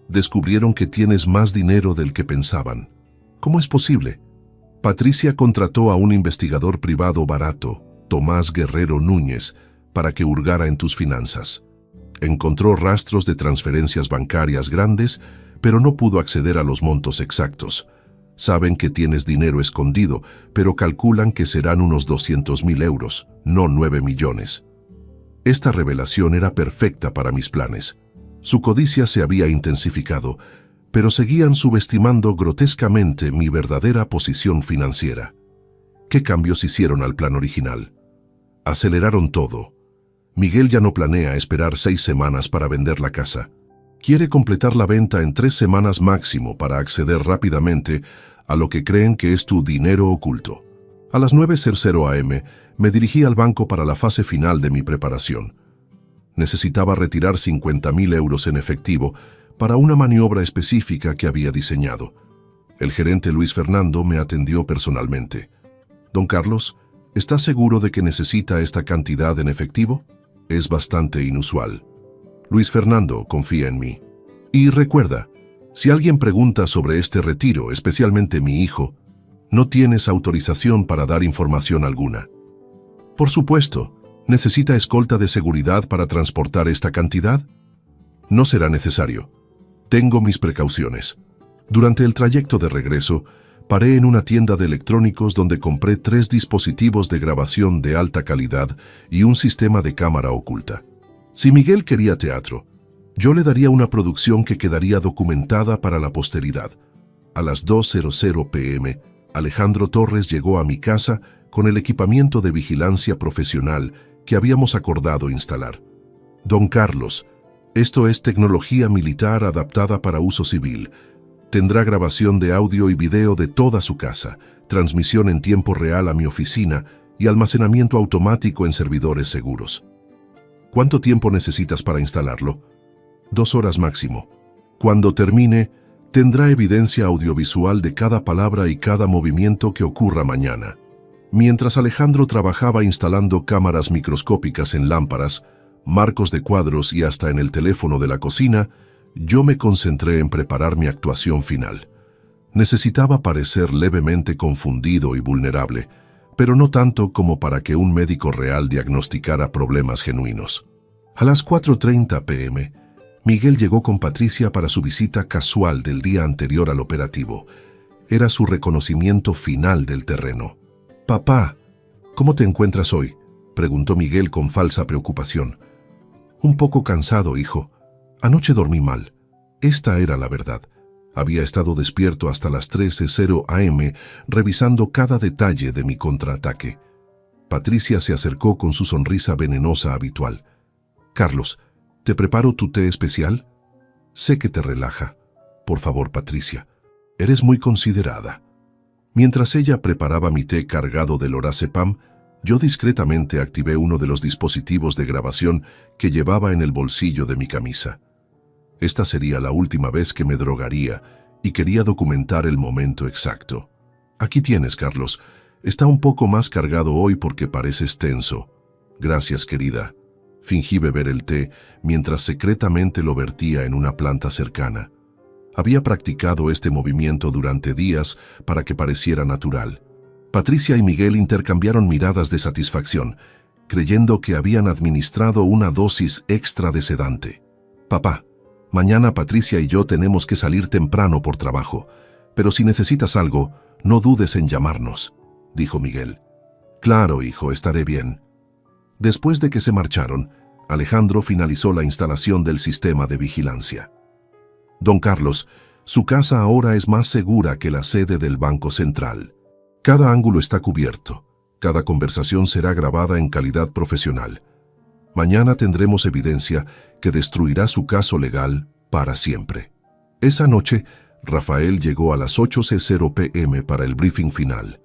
Descubrieron que tienes más dinero del que pensaban. ¿Cómo es posible? Patricia contrató a un investigador privado barato, Tomás Guerrero Núñez, para que hurgara en tus finanzas. Encontró rastros de transferencias bancarias grandes, pero no pudo acceder a los montos exactos. Saben que tienes dinero escondido, pero calculan que serán unos 200.000 euros, no 9 millones. Esta revelación era perfecta para mis planes. Su codicia se había intensificado, pero seguían subestimando grotescamente mi verdadera posición financiera. ¿Qué cambios hicieron al plan original? Aceleraron todo. Miguel ya no planea esperar 6 semanas para vender la casa. Quiere completar la venta en 3 semanas máximo para acceder rápidamente a lo que creen que es tu dinero oculto. A las 9:00 am me dirigí al banco para la fase final de mi preparación. Necesitaba retirar 50.000 euros en efectivo para una maniobra específica que había diseñado. El gerente Luis Fernando me atendió personalmente. Don Carlos, ¿está seguro de que necesita esta cantidad en efectivo? Es bastante inusual. Luis Fernando confía en mí. Y recuerda, si alguien pregunta sobre este retiro, especialmente mi hijo, no tienes autorización para dar información alguna. Por supuesto, ¿necesita escolta de seguridad para transportar esta cantidad? No será necesario. Tengo mis precauciones. Durante el trayecto de regreso, paré en una tienda de electrónicos donde compré 3 dispositivos de grabación de alta calidad y un sistema de cámara oculta. Si Miguel quería teatro, yo le daría una producción que quedaría documentada para la posteridad. A las 2:00 p.m., Alejandro Torres llegó a mi casa con el equipamiento de vigilancia profesional que habíamos acordado instalar. Don Carlos, esto es tecnología militar adaptada para uso civil. Tendrá grabación de audio y video de toda su casa, transmisión en tiempo real a mi oficina y almacenamiento automático en servidores seguros. ¿Cuánto tiempo necesitas para instalarlo? 2 horas máximo. Cuando termine, tendrá evidencia audiovisual de cada palabra y cada movimiento que ocurra mañana. Mientras Alejandro trabajaba instalando cámaras microscópicas en lámparas, marcos de cuadros y hasta en el teléfono de la cocina, yo me concentré en preparar mi actuación final. Necesitaba parecer levemente confundido y vulnerable, pero no tanto como para que un médico real diagnosticara problemas genuinos. A las 4:30 p.m., Miguel llegó con Patricia para su visita casual del día anterior al operativo. Era su reconocimiento final del terreno. «Papá, ¿cómo te encuentras hoy?», preguntó Miguel con falsa preocupación. «Un poco cansado, hijo. Anoche dormí mal». Esta era la verdad. Había estado despierto hasta las 13:00 am, revisando cada detalle de mi contraataque. Patricia se acercó con su sonrisa venenosa habitual. «Carlos, ¿te preparo tu té especial? Sé que te relaja. Por favor, Patricia, eres muy considerada». Mientras ella preparaba mi té cargado de lorazepam, yo discretamente activé uno de los dispositivos de grabación que llevaba en el bolsillo de mi camisa. Esta sería la última vez que me drogaría y quería documentar el momento exacto. «Aquí tienes, Carlos. Está un poco más cargado hoy porque pareces tenso». «Gracias, querida». Fingí beber el té mientras secretamente lo vertía en una planta cercana. Había practicado este movimiento durante días para que pareciera natural. Patricia y Miguel intercambiaron miradas de satisfacción, creyendo que habían administrado una dosis extra de sedante. «Papá, mañana Patricia y yo tenemos que salir temprano por trabajo, pero si necesitas algo, no dudes en llamarnos», dijo Miguel. «Claro, hijo, estaré bien». Después de que se marcharon, Alejandro finalizó la instalación del sistema de vigilancia. «Don Carlos, su casa ahora es más segura que la sede del Banco Central. Cada ángulo está cubierto. Cada conversación será grabada en calidad profesional. Mañana tendremos evidencia que destruirá su caso legal para siempre». Esa noche, Rafael llegó a las 8:00 p.m. para el briefing final.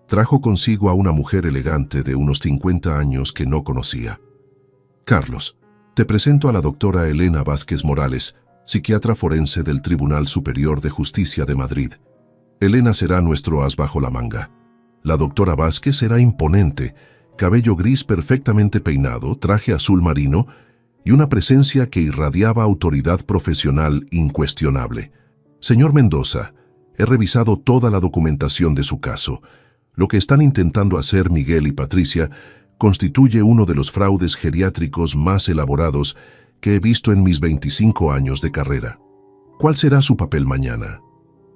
Trajo consigo a una mujer elegante de unos 50 años que no conocía. «Carlos, te presento a la doctora Elena Vázquez Morales, psiquiatra forense del Tribunal Superior de Justicia de Madrid. Elena será nuestro as bajo la manga». La doctora Vázquez era imponente, cabello gris perfectamente peinado, traje azul marino y una presencia que irradiaba autoridad profesional incuestionable. «Señor Mendoza, he revisado toda la documentación de su caso. Lo que están intentando hacer Miguel y Patricia constituye uno de los fraudes geriátricos más elaborados que he visto en mis 25 años de carrera. ¿Cuál será su papel mañana?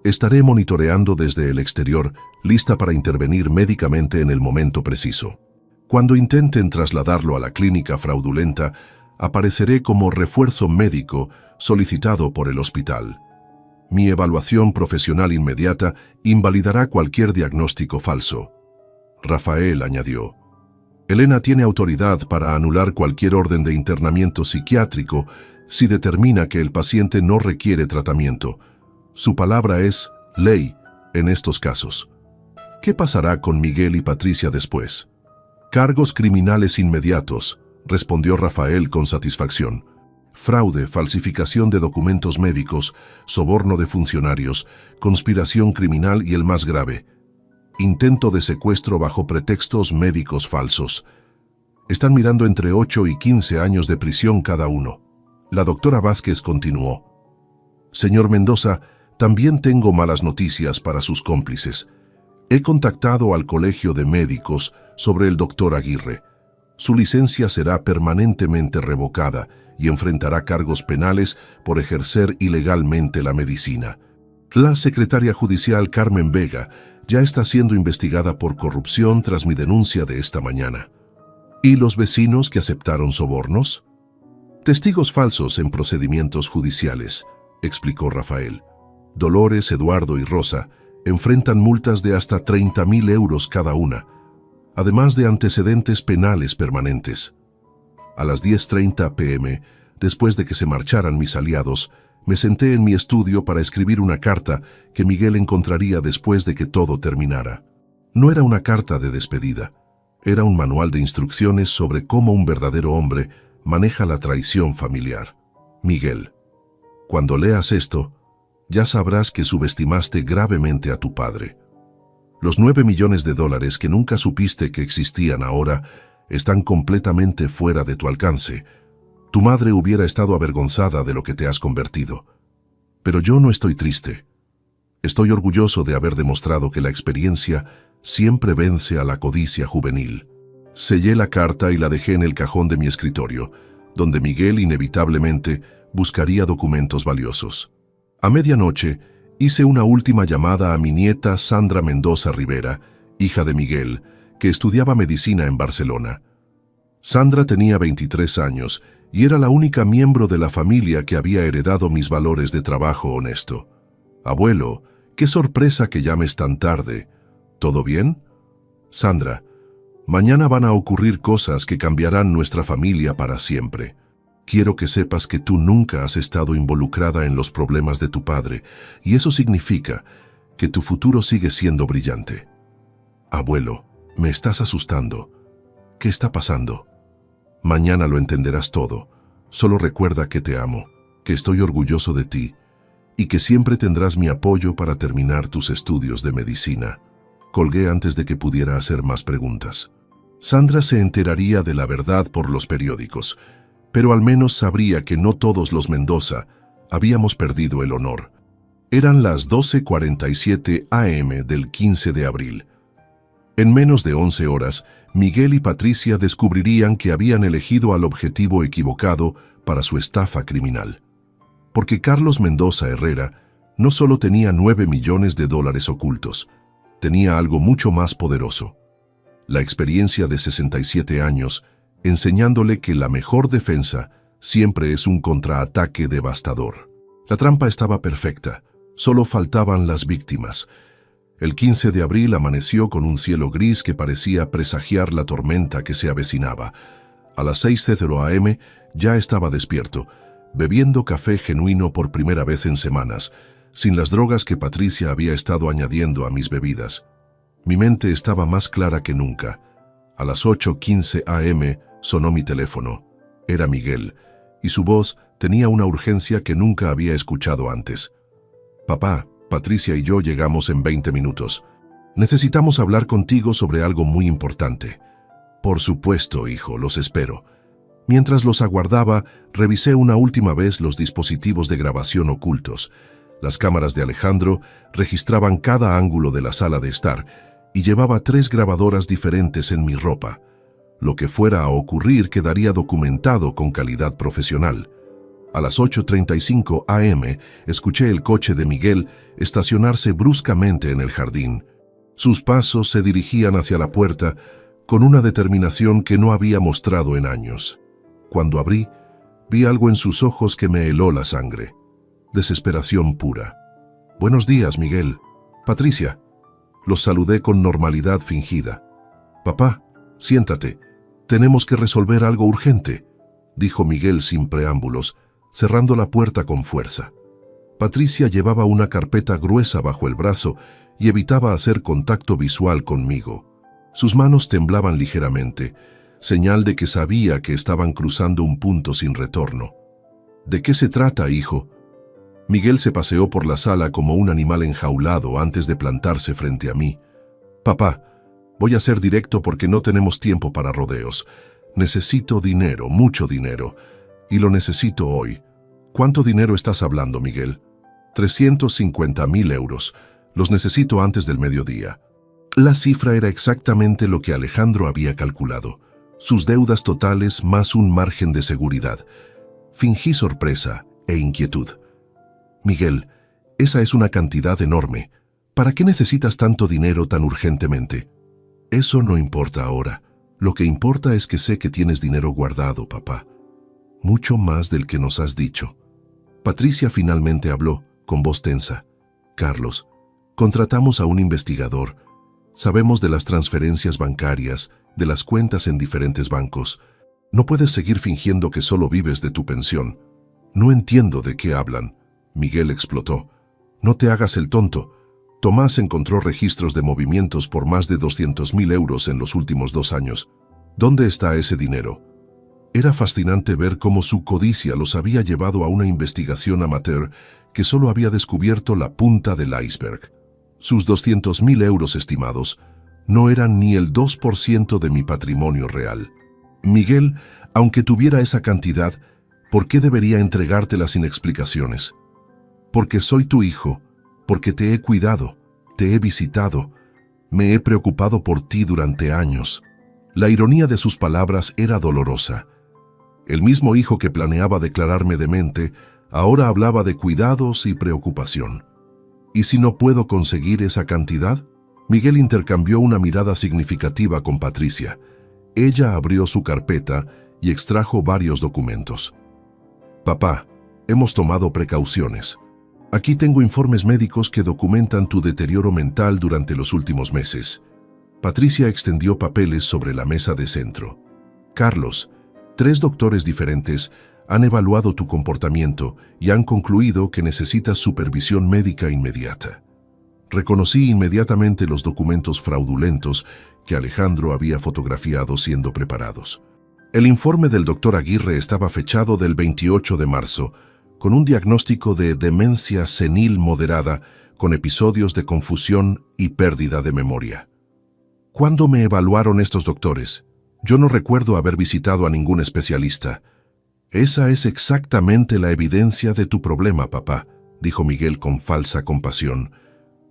Estaré monitoreando desde el exterior, lista para intervenir médicamente en el momento preciso. Cuando intenten trasladarlo a la clínica fraudulenta, apareceré como refuerzo médico solicitado por el hospital. Mi evaluación profesional inmediata invalidará cualquier diagnóstico falso». Rafael añadió: «Elena tiene autoridad para anular cualquier orden de internamiento psiquiátrico si determina que el paciente no requiere tratamiento. Su palabra es ley en estos casos». «¿Qué pasará con Miguel y Patricia después?» «Cargos criminales inmediatos», respondió Rafael con satisfacción. «Fraude, falsificación de documentos médicos, soborno de funcionarios, conspiración criminal y el más grave, intento de secuestro bajo pretextos médicos falsos. Están mirando entre 8 y 15 años de prisión cada uno». La doctora Vázquez continuó: «Señor Mendoza, también tengo malas noticias para sus cómplices. He contactado al Colegio de Médicos sobre el doctor Aguirre. Su licencia será permanentemente revocada y enfrentará cargos penales por ejercer ilegalmente la medicina. La secretaria judicial Carmen Vega ya está siendo investigada por corrupción tras mi denuncia de esta mañana». «¿Y los vecinos que aceptaron sobornos?» «Testigos falsos en procedimientos judiciales», explicó Rafael. «Dolores, Eduardo y Rosa enfrentan multas de hasta 30.000 euros cada una, además de antecedentes penales permanentes». A las 10:30 p.m., después de que se marcharan mis aliados, me senté en mi estudio para escribir una carta que Miguel encontraría después de que todo terminara. No era una carta de despedida, era un manual de instrucciones sobre cómo un verdadero hombre maneja la traición familiar. «Miguel, cuando leas esto, ya sabrás que subestimaste gravemente a tu padre. Los 9 millones de dólares que nunca supiste que existían ahora están completamente fuera de tu alcance. Tu madre hubiera estado avergonzada de lo que te has convertido. Pero yo no estoy triste. Estoy orgulloso de haber demostrado que la experiencia siempre vence a la codicia juvenil». Sellé la carta y la dejé en el cajón de mi escritorio, donde Miguel inevitablemente buscaría documentos valiosos. A medianoche, Hice una última llamada a mi nieta Sandra Mendoza Rivera, hija de Miguel, que estudiaba medicina en Barcelona. Sandra tenía 23 años y era la única miembro de la familia que había heredado mis valores de trabajo honesto. Abuelo, qué sorpresa que llames tan tarde. ¿Todo bien? Sandra, mañana van a ocurrir cosas que cambiarán nuestra familia para siempre. Quiero que sepas que tú nunca has estado involucrada en los problemas de tu padre, y eso significa que tu futuro sigue siendo brillante. Abuelo, me estás asustando. ¿Qué está pasando? Mañana lo entenderás todo. Solo recuerda que te amo, que estoy orgulloso de ti y que siempre tendrás mi apoyo para terminar tus estudios de medicina. Colgué antes de que pudiera hacer más preguntas. Sandra se enteraría de la verdad por los periódicos, pero al menos sabría que no todos los Mendoza habíamos perdido el honor. Eran las 12:47 a.m. del 15 de abril. En menos de 11 horas, Miguel y Patricia descubrirían que habían elegido al objetivo equivocado para su estafa criminal. Porque Carlos Mendoza Herrera no solo tenía $9 millones ocultos, tenía algo mucho más poderoso: la experiencia de 67 años, enseñándole que la mejor defensa siempre es un contraataque devastador. La trampa estaba perfecta, solo faltaban las víctimas. El 15 de abril amaneció con un cielo gris que parecía presagiar la tormenta que se avecinaba. A las 6:00 a.m. ya estaba despierto, bebiendo café genuino por primera vez en semanas, sin las drogas que Patricia había estado añadiendo a mis bebidas. Mi mente estaba más clara que nunca. A las 8:15 a.m. sonó mi teléfono. Era Miguel, y su voz tenía una urgencia que nunca había escuchado antes. «Papá, Patricia y yo llegamos en 20 minutos. Necesitamos hablar contigo sobre algo muy importante». «Por supuesto, hijo, los espero». Mientras los aguardaba, revisé una última vez los dispositivos de grabación ocultos. Las cámaras de Alejandro registraban cada ángulo de la sala de estar y llevaba 3 grabadoras diferentes en mi ropa. Lo que fuera a ocurrir quedaría documentado con calidad profesional. A las 8:35 a.m. escuché el coche de Miguel estacionarse bruscamente en el jardín. Sus pasos se dirigían hacia la puerta con una determinación que no había mostrado en años. Cuando abrí, vi algo en sus ojos que me heló la sangre. Desesperación pura. «Buenos días, Miguel. Patricia». Los saludé con normalidad fingida. «Papá, siéntate. Tenemos que resolver algo urgente», dijo Miguel sin preámbulos, cerrando la puerta con fuerza. Patricia llevaba una carpeta gruesa bajo el brazo y evitaba hacer contacto visual conmigo. Sus manos temblaban ligeramente, señal de que sabía que estaban cruzando un punto sin retorno. «¿De qué se trata, hijo?». Miguel se paseó por la sala como un animal enjaulado antes de plantarse frente a mí. «Papá, voy a ser directo porque no tenemos tiempo para rodeos. Necesito dinero, mucho dinero, y lo necesito hoy». «¿Cuánto dinero estás hablando, Miguel?» 350.000 euros. Los necesito antes del mediodía. La cifra era exactamente lo que Alejandro había calculado. Sus deudas totales más un margen de seguridad. Fingí sorpresa e inquietud. «Miguel, esa es una cantidad enorme. ¿Para qué necesitas tanto dinero tan urgentemente?» «Eso no importa ahora. Lo que importa es que sé que tienes dinero guardado, papá. Mucho más del que nos has dicho». Patricia finalmente habló, con voz tensa. «Carlos, contratamos a un investigador. Sabemos de las transferencias bancarias, de las cuentas en diferentes bancos. No puedes seguir fingiendo que solo vives de tu pensión». «No entiendo de qué hablan». Miguel explotó. «No te hagas el tonto. Tomás encontró registros de movimientos por más de 200.000 euros en los últimos 2 años. ¿Dónde está ese dinero?». Era fascinante ver cómo su codicia los había llevado a una investigación amateur que solo había descubierto la punta del iceberg. Sus 200.000 euros estimados no eran ni el 2% de mi patrimonio real. «Miguel, aunque tuviera esa cantidad, ¿por qué debería entregártela sin explicaciones?». «Porque soy tu hijo, porque te he cuidado, te he visitado, me he preocupado por ti durante años». La ironía de sus palabras era dolorosa. El mismo hijo que planeaba declararme demente, ahora hablaba de cuidados y preocupación. ¿Y si no puedo conseguir esa cantidad? Miguel intercambió una mirada significativa con Patricia. Ella abrió su carpeta y extrajo varios documentos. Papá, hemos tomado precauciones. Aquí tengo informes médicos que documentan tu deterioro mental durante los últimos meses. Patricia extendió papeles sobre la mesa de centro. Carlos, 3 doctores diferentes han evaluado tu comportamiento y han concluido que necesitas supervisión médica inmediata. Reconocí inmediatamente los documentos fraudulentos que Alejandro había fotografiado siendo preparados. El informe del doctor Aguirre estaba fechado del 28 de marzo, con un diagnóstico de demencia senil moderada con episodios de confusión y pérdida de memoria. ¿Cuándo me evaluaron estos doctores? Yo no recuerdo haber visitado a ningún especialista. Esa es exactamente la evidencia de tu problema, papá, dijo Miguel con falsa compasión.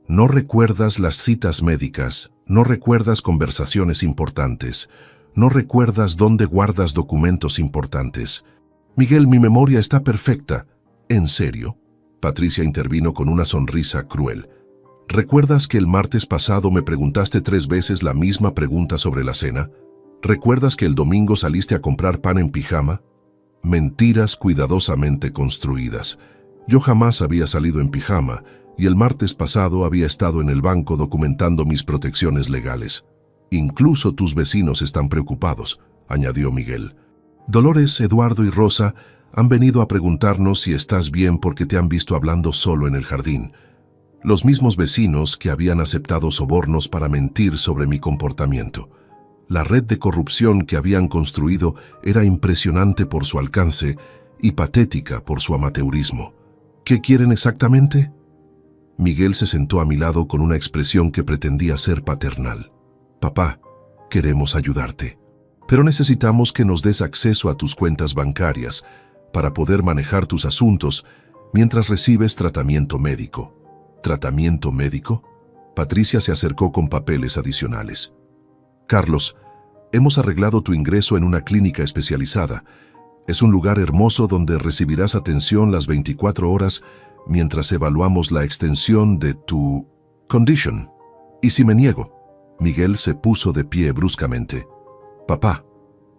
No recuerdas las citas médicas, no recuerdas conversaciones importantes, no recuerdas dónde guardas documentos importantes. Miguel, mi memoria está perfecta. ¿En serio? Patricia intervino con una sonrisa cruel. ¿Recuerdas que el martes pasado me preguntaste 3 veces la misma pregunta sobre la cena? ¿Recuerdas que el domingo saliste a comprar pan en pijama? Mentiras cuidadosamente construidas. Yo jamás había salido en pijama y el martes pasado había estado en el banco documentando mis protecciones legales. Incluso tus vecinos están preocupados, añadió Miguel. Dolores, Eduardo y Rosa han venido a preguntarnos si estás bien porque te han visto hablando solo en el jardín. Los mismos vecinos que habían aceptado sobornos para mentir sobre mi comportamiento. La red de corrupción que habían construido era impresionante por su alcance y patética por su amateurismo. ¿Qué quieren exactamente? Miguel se sentó a mi lado con una expresión que pretendía ser paternal. Papá, queremos ayudarte, pero necesitamos que nos des acceso a tus cuentas bancarias para poder manejar tus asuntos mientras recibes tratamiento médico. ¿Tratamiento médico? Patricia se acercó con papeles adicionales. Carlos, hemos arreglado tu ingreso en una clínica especializada. Es un lugar hermoso donde recibirás atención las 24 horas mientras evaluamos la extensión de tu condition. ¿Y si me niego? Miguel se puso de pie bruscamente. Papá,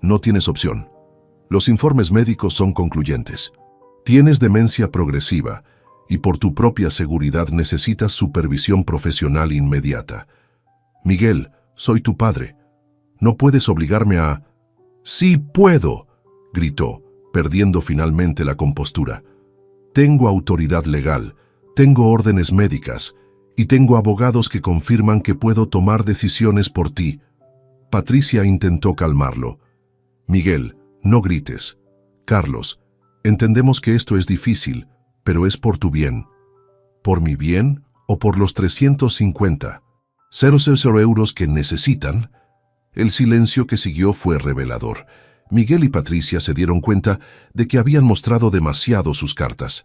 no tienes opción. Los informes médicos son concluyentes. Tienes demencia progresiva y por tu propia seguridad necesitas supervisión profesional inmediata. Miguel, soy tu padre. No puedes obligarme a... ¡Sí puedo!, gritó, perdiendo finalmente la compostura. Tengo autoridad legal, tengo órdenes médicas y tengo abogados que confirman que puedo tomar decisiones por ti. Patricia intentó calmarlo. Miguel, no grites. Carlos, entendemos que esto es difícil, pero es por tu bien. ¿Por mi bien o por los 350,000 euros que necesitan? El silencio que siguió fue revelador. Miguel y Patricia se dieron cuenta de que habían mostrado demasiado sus cartas.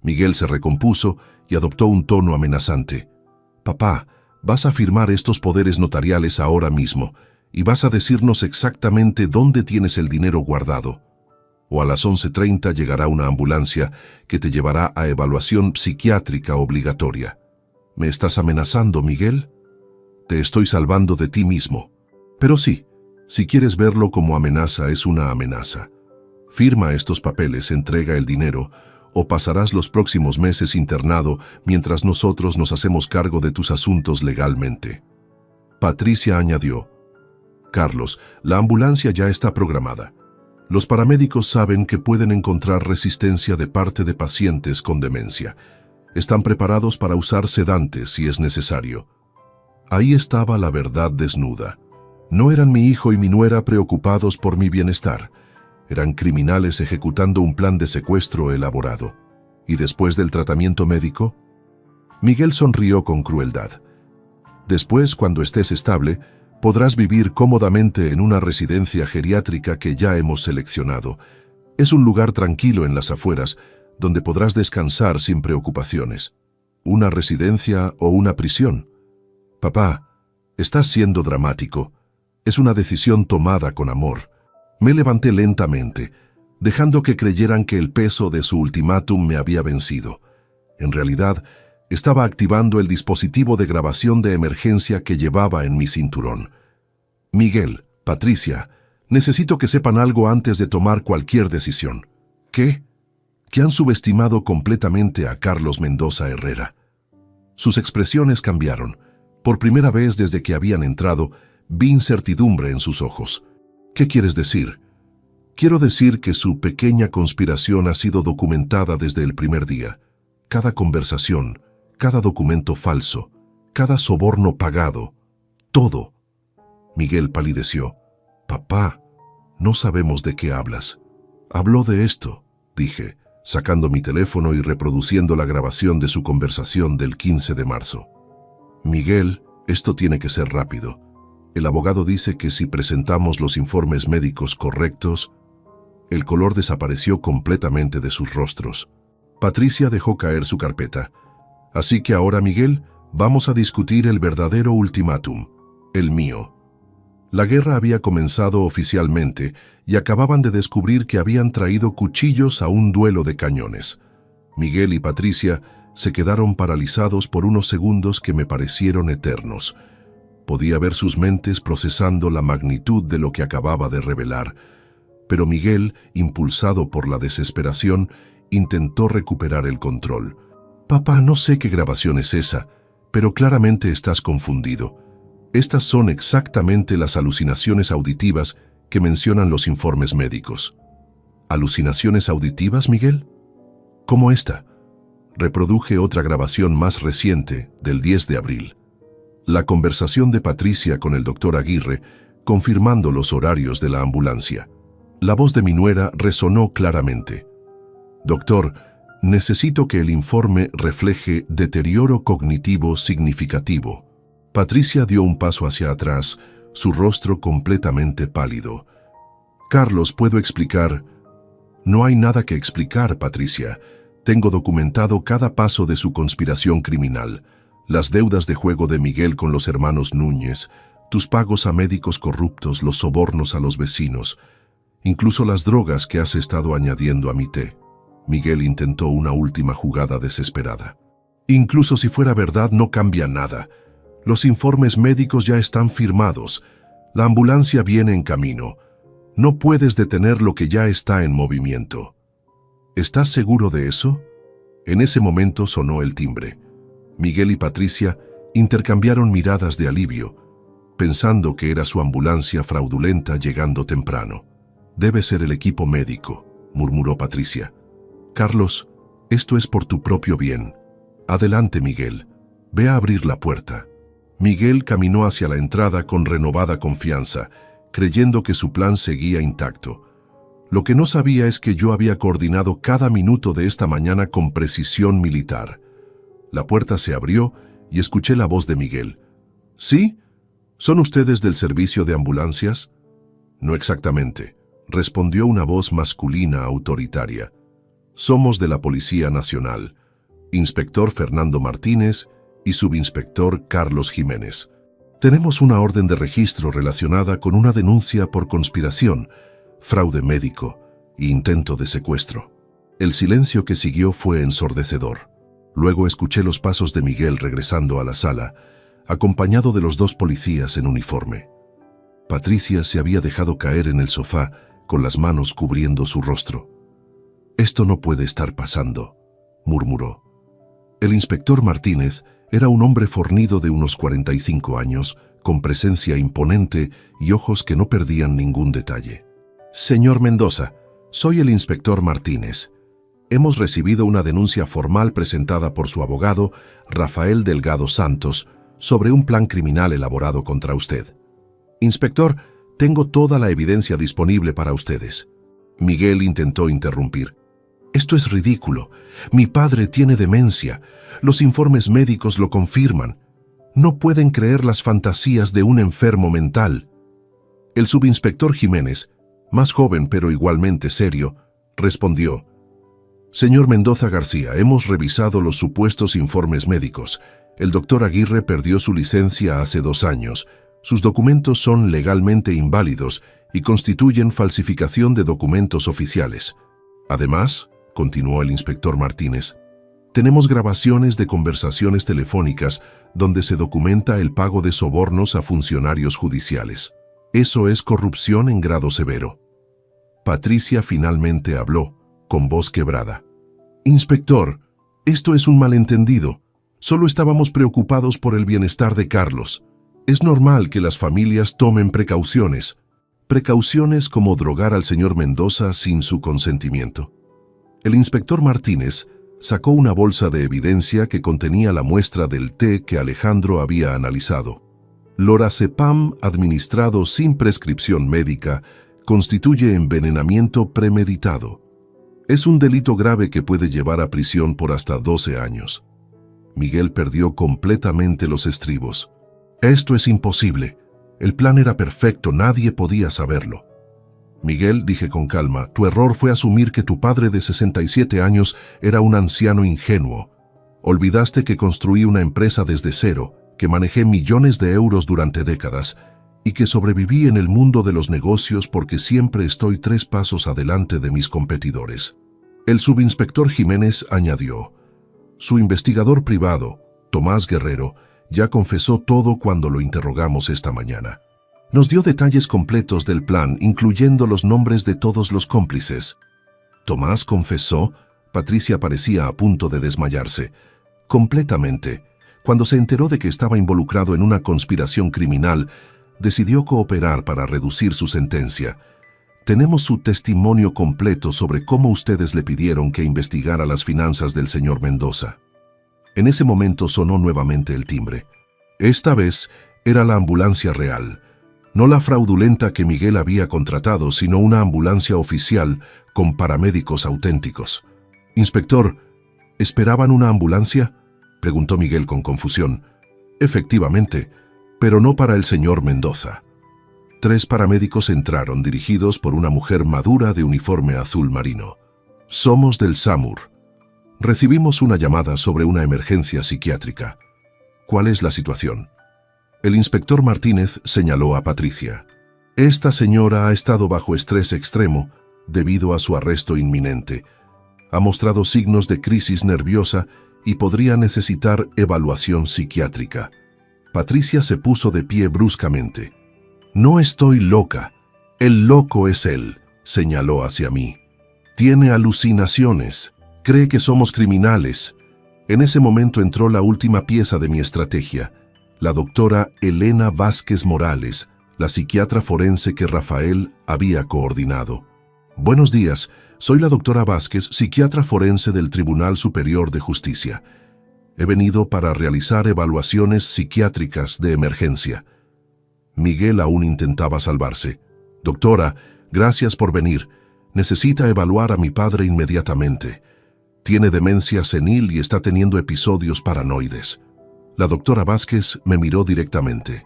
Miguel se recompuso y adoptó un tono amenazante. Papá, vas a firmar estos poderes notariales ahora mismo y vas a decirnos exactamente dónde tienes el dinero guardado. O a las 11:30 llegará una ambulancia que te llevará a evaluación psiquiátrica obligatoria. ¿Me estás amenazando, Miguel? Te estoy salvando de ti mismo. Pero sí, si quieres verlo como amenaza, es una amenaza. Firma estos papeles, entrega el dinero, o pasarás los próximos meses internado mientras nosotros nos hacemos cargo de tus asuntos legalmente. Patricia añadió. Carlos, la ambulancia ya está programada. Los paramédicos saben que pueden encontrar resistencia de parte de pacientes con demencia. Están preparados para usar sedantes si es necesario. Ahí estaba la verdad desnuda. No eran mi hijo y mi nuera preocupados por mi bienestar. Eran criminales ejecutando un plan de secuestro elaborado. ¿Y después del tratamiento médico? Miguel sonrió con crueldad. Después, cuando estés estable, podrás vivir cómodamente en una residencia geriátrica que ya hemos seleccionado. Es un lugar tranquilo en las afueras, donde podrás descansar sin preocupaciones. ¿Una residencia o una prisión? Papá, estás siendo dramático. Es una decisión tomada con amor. Me levanté lentamente, dejando que creyeran que el peso de su ultimátum me había vencido. En realidad, Estaba activando el dispositivo de grabación de emergencia que llevaba en mi cinturón. Miguel, Patricia, necesito que sepan algo antes de tomar cualquier decisión. ¿Qué? Que han subestimado completamente a Carlos Mendoza Herrera. Sus expresiones cambiaron. Por primera vez desde que habían entrado, vi incertidumbre en sus ojos. ¿Qué quieres decir? Quiero decir que su pequeña conspiración ha sido documentada desde el primer día. Cada conversación, cada documento falso, cada soborno pagado, todo. Miguel palideció. Papá, no sabemos de qué hablas. Habló de esto, dije, sacando mi teléfono y reproduciendo la grabación de su conversación del 15 de marzo. Miguel, esto tiene que ser rápido. El abogado dice que si presentamos los informes médicos correctos... El color desapareció completamente de sus rostros. Patricia dejó caer su carpeta. Así que ahora, Miguel, vamos a discutir el verdadero ultimátum, el mío. La guerra había comenzado oficialmente y acababan de descubrir que habían traído cuchillos a un duelo de cañones. Miguel y Patricia se quedaron paralizados por unos segundos que me parecieron eternos. Podía ver sus mentes procesando la magnitud de lo que acababa de revelar. Pero Miguel, impulsado por la desesperación, intentó recuperar el control. Papá, no sé qué grabación es esa, pero claramente estás confundido. Estas son exactamente las alucinaciones auditivas que mencionan los informes médicos. ¿Alucinaciones auditivas, Miguel? ¿Cómo esta? Reproduje otra grabación más reciente, del 10 de abril. La conversación de Patricia con el doctor Aguirre, confirmando los horarios de la ambulancia. La voz de mi nuera resonó claramente. Doctor, necesito que el informe refleje deterioro cognitivo significativo. Patricia dio un paso hacia atrás, su rostro completamente pálido. Carlos, ¿puedo explicar? No hay nada que explicar, Patricia. Tengo documentado cada paso de su conspiración criminal. Las deudas de juego de Miguel con los hermanos Núñez, tus pagos a médicos corruptos, los sobornos a los vecinos, incluso las drogas que has estado añadiendo a mi té. Miguel intentó una última jugada desesperada. Incluso si fuera verdad, no cambia nada. Los informes médicos ya están firmados. La ambulancia viene en camino. No puedes detener lo que ya está en movimiento. ¿Estás seguro de eso? En ese momento sonó el timbre. Miguel y Patricia intercambiaron miradas de alivio, pensando que era su ambulancia fraudulenta llegando temprano. Debe ser el equipo médico, murmuró Patricia. Carlos, esto es por tu propio bien. Adelante, Miguel. Ve a abrir la puerta. Miguel caminó hacia la entrada con renovada confianza, creyendo que su plan seguía intacto. Lo que no sabía es que yo había coordinado cada minuto de esta mañana con precisión militar. La puerta se abrió y escuché la voz de Miguel. ¿Sí? ¿Son ustedes del servicio de ambulancias? No exactamente, respondió una voz masculina autoritaria. Somos de la Policía Nacional, Inspector Fernando Martínez y Subinspector Carlos Jiménez. Tenemos una orden de registro relacionada con una denuncia por conspiración, fraude médico e intento de secuestro. El silencio que siguió fue ensordecedor. Luego escuché los pasos de Miguel regresando a la sala, acompañado de los dos policías en uniforme. Patricia se había dejado caer en el sofá, con las manos cubriendo su rostro. «Esto no puede estar pasando», murmuró. El inspector Martínez era un hombre fornido de unos 45 años, con presencia imponente y ojos que no perdían ningún detalle. «Señor Mendoza, soy el inspector Martínez. Hemos recibido una denuncia formal presentada por su abogado, Rafael Delgado Santos, sobre un plan criminal elaborado contra usted. Inspector, tengo toda la evidencia disponible para ustedes». Miguel intentó interrumpir. «Esto es ridículo. Mi padre tiene demencia. Los informes médicos lo confirman. No pueden creer las fantasías de un enfermo mental». El subinspector Jiménez, más joven pero igualmente serio, respondió. «Señor Mendoza García, hemos revisado los supuestos informes médicos. El doctor Aguirre perdió su licencia hace 2 años. Sus documentos son legalmente inválidos y constituyen falsificación de documentos oficiales. Además», continuó el inspector Martínez, Tenemos grabaciones de conversaciones telefónicas donde se documenta el pago de sobornos a funcionarios judiciales. Eso es corrupción en grado severo. Patricia finalmente habló, con voz quebrada. Inspector, esto es un malentendido. Solo estábamos preocupados por el bienestar de Carlos. Es normal que las familias tomen precauciones. Precauciones como drogar al señor Mendoza sin su consentimiento. El inspector Martínez sacó una bolsa de evidencia que contenía la muestra del té que Alejandro había analizado. Lorazepam administrado sin prescripción médica constituye envenenamiento premeditado. Es un delito grave que puede llevar a prisión por hasta 12 años. Miguel perdió completamente los estribos. Esto es imposible. El plan era perfecto, nadie podía saberlo. Miguel, dije con calma, tu error fue asumir que tu padre de 67 años era un anciano ingenuo. Olvidaste que construí una empresa desde cero, que manejé millones de euros durante décadas y que sobreviví en el mundo de los negocios porque siempre estoy 3 pasos adelante de mis competidores. El subinspector Jiménez añadió, su investigador privado, Tomás Guerrero, ya confesó todo cuando lo interrogamos esta mañana. Nos dio detalles completos del plan, incluyendo los nombres de todos los cómplices. ¿Tomás confesó? Patricia parecía a punto de desmayarse. Completamente. Cuando se enteró de que estaba involucrado en una conspiración criminal, decidió cooperar para reducir su sentencia. Tenemos su testimonio completo sobre cómo ustedes le pidieron que investigara las finanzas del señor Mendoza. En ese momento sonó nuevamente el timbre. Esta vez era la ambulancia real. No la fraudulenta que Miguel había contratado, sino una ambulancia oficial con paramédicos auténticos. «Inspector, ¿esperaban una ambulancia?», preguntó Miguel con confusión. «Efectivamente, pero no para el señor Mendoza». 3 paramédicos entraron, dirigidos por una mujer madura de uniforme azul marino. «Somos del SAMUR. Recibimos una llamada sobre una emergencia psiquiátrica. ¿Cuál es la situación?». El inspector Martínez señaló a Patricia. Esta señora ha estado bajo estrés extremo debido a su arresto inminente. Ha mostrado signos de crisis nerviosa y podría necesitar evaluación psiquiátrica. Patricia se puso de pie bruscamente. «No estoy loca. El loco es él», señaló hacia mí. «Tiene alucinaciones. Cree que somos criminales». En ese momento entró la última pieza de mi estrategia. La doctora Elena Vázquez Morales, la psiquiatra forense que Rafael había coordinado. «Buenos días, soy la doctora Vázquez, psiquiatra forense del Tribunal Superior de Justicia. He venido para realizar evaluaciones psiquiátricas de emergencia». Miguel aún intentaba salvarse. «Doctora, gracias por venir. Necesita evaluar a mi padre inmediatamente. Tiene demencia senil y está teniendo episodios paranoides». La doctora Vázquez me miró directamente.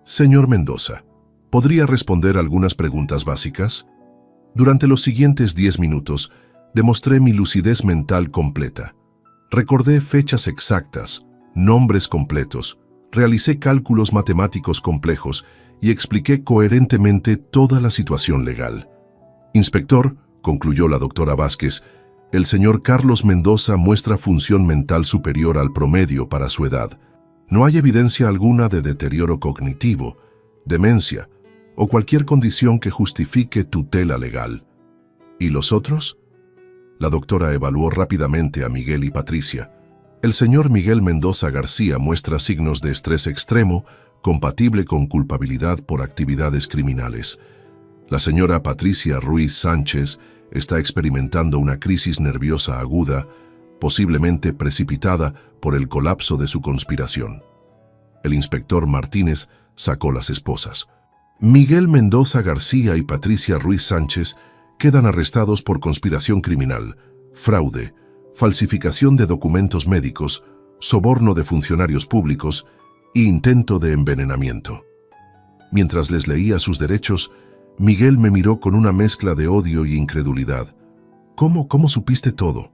«Señor Mendoza, ¿podría responder algunas preguntas básicas?». Durante los siguientes 10 minutos, demostré mi lucidez mental completa. Recordé fechas exactas, nombres completos, realicé cálculos matemáticos complejos y expliqué coherentemente toda la situación legal. «Inspector», concluyó la doctora Vázquez, «el señor Carlos Mendoza muestra función mental superior al promedio para su edad. No hay evidencia alguna de deterioro cognitivo, demencia o cualquier condición que justifique tutela legal». ¿Y los otros? La doctora evaluó rápidamente a Miguel y Patricia. El señor Miguel Mendoza García muestra signos de estrés extremo compatible con culpabilidad por actividades criminales. La señora Patricia Ruiz Sánchez está experimentando una crisis nerviosa aguda, posiblemente precipitada por el colapso de su conspiración. El inspector Martínez sacó las esposas. Miguel Mendoza García y Patricia Ruiz Sánchez quedan arrestados por conspiración criminal, fraude, falsificación de documentos médicos, soborno de funcionarios públicos e intento de envenenamiento. Mientras les leía sus derechos, Miguel me miró con una mezcla de odio y incredulidad. ¿Cómo supiste todo?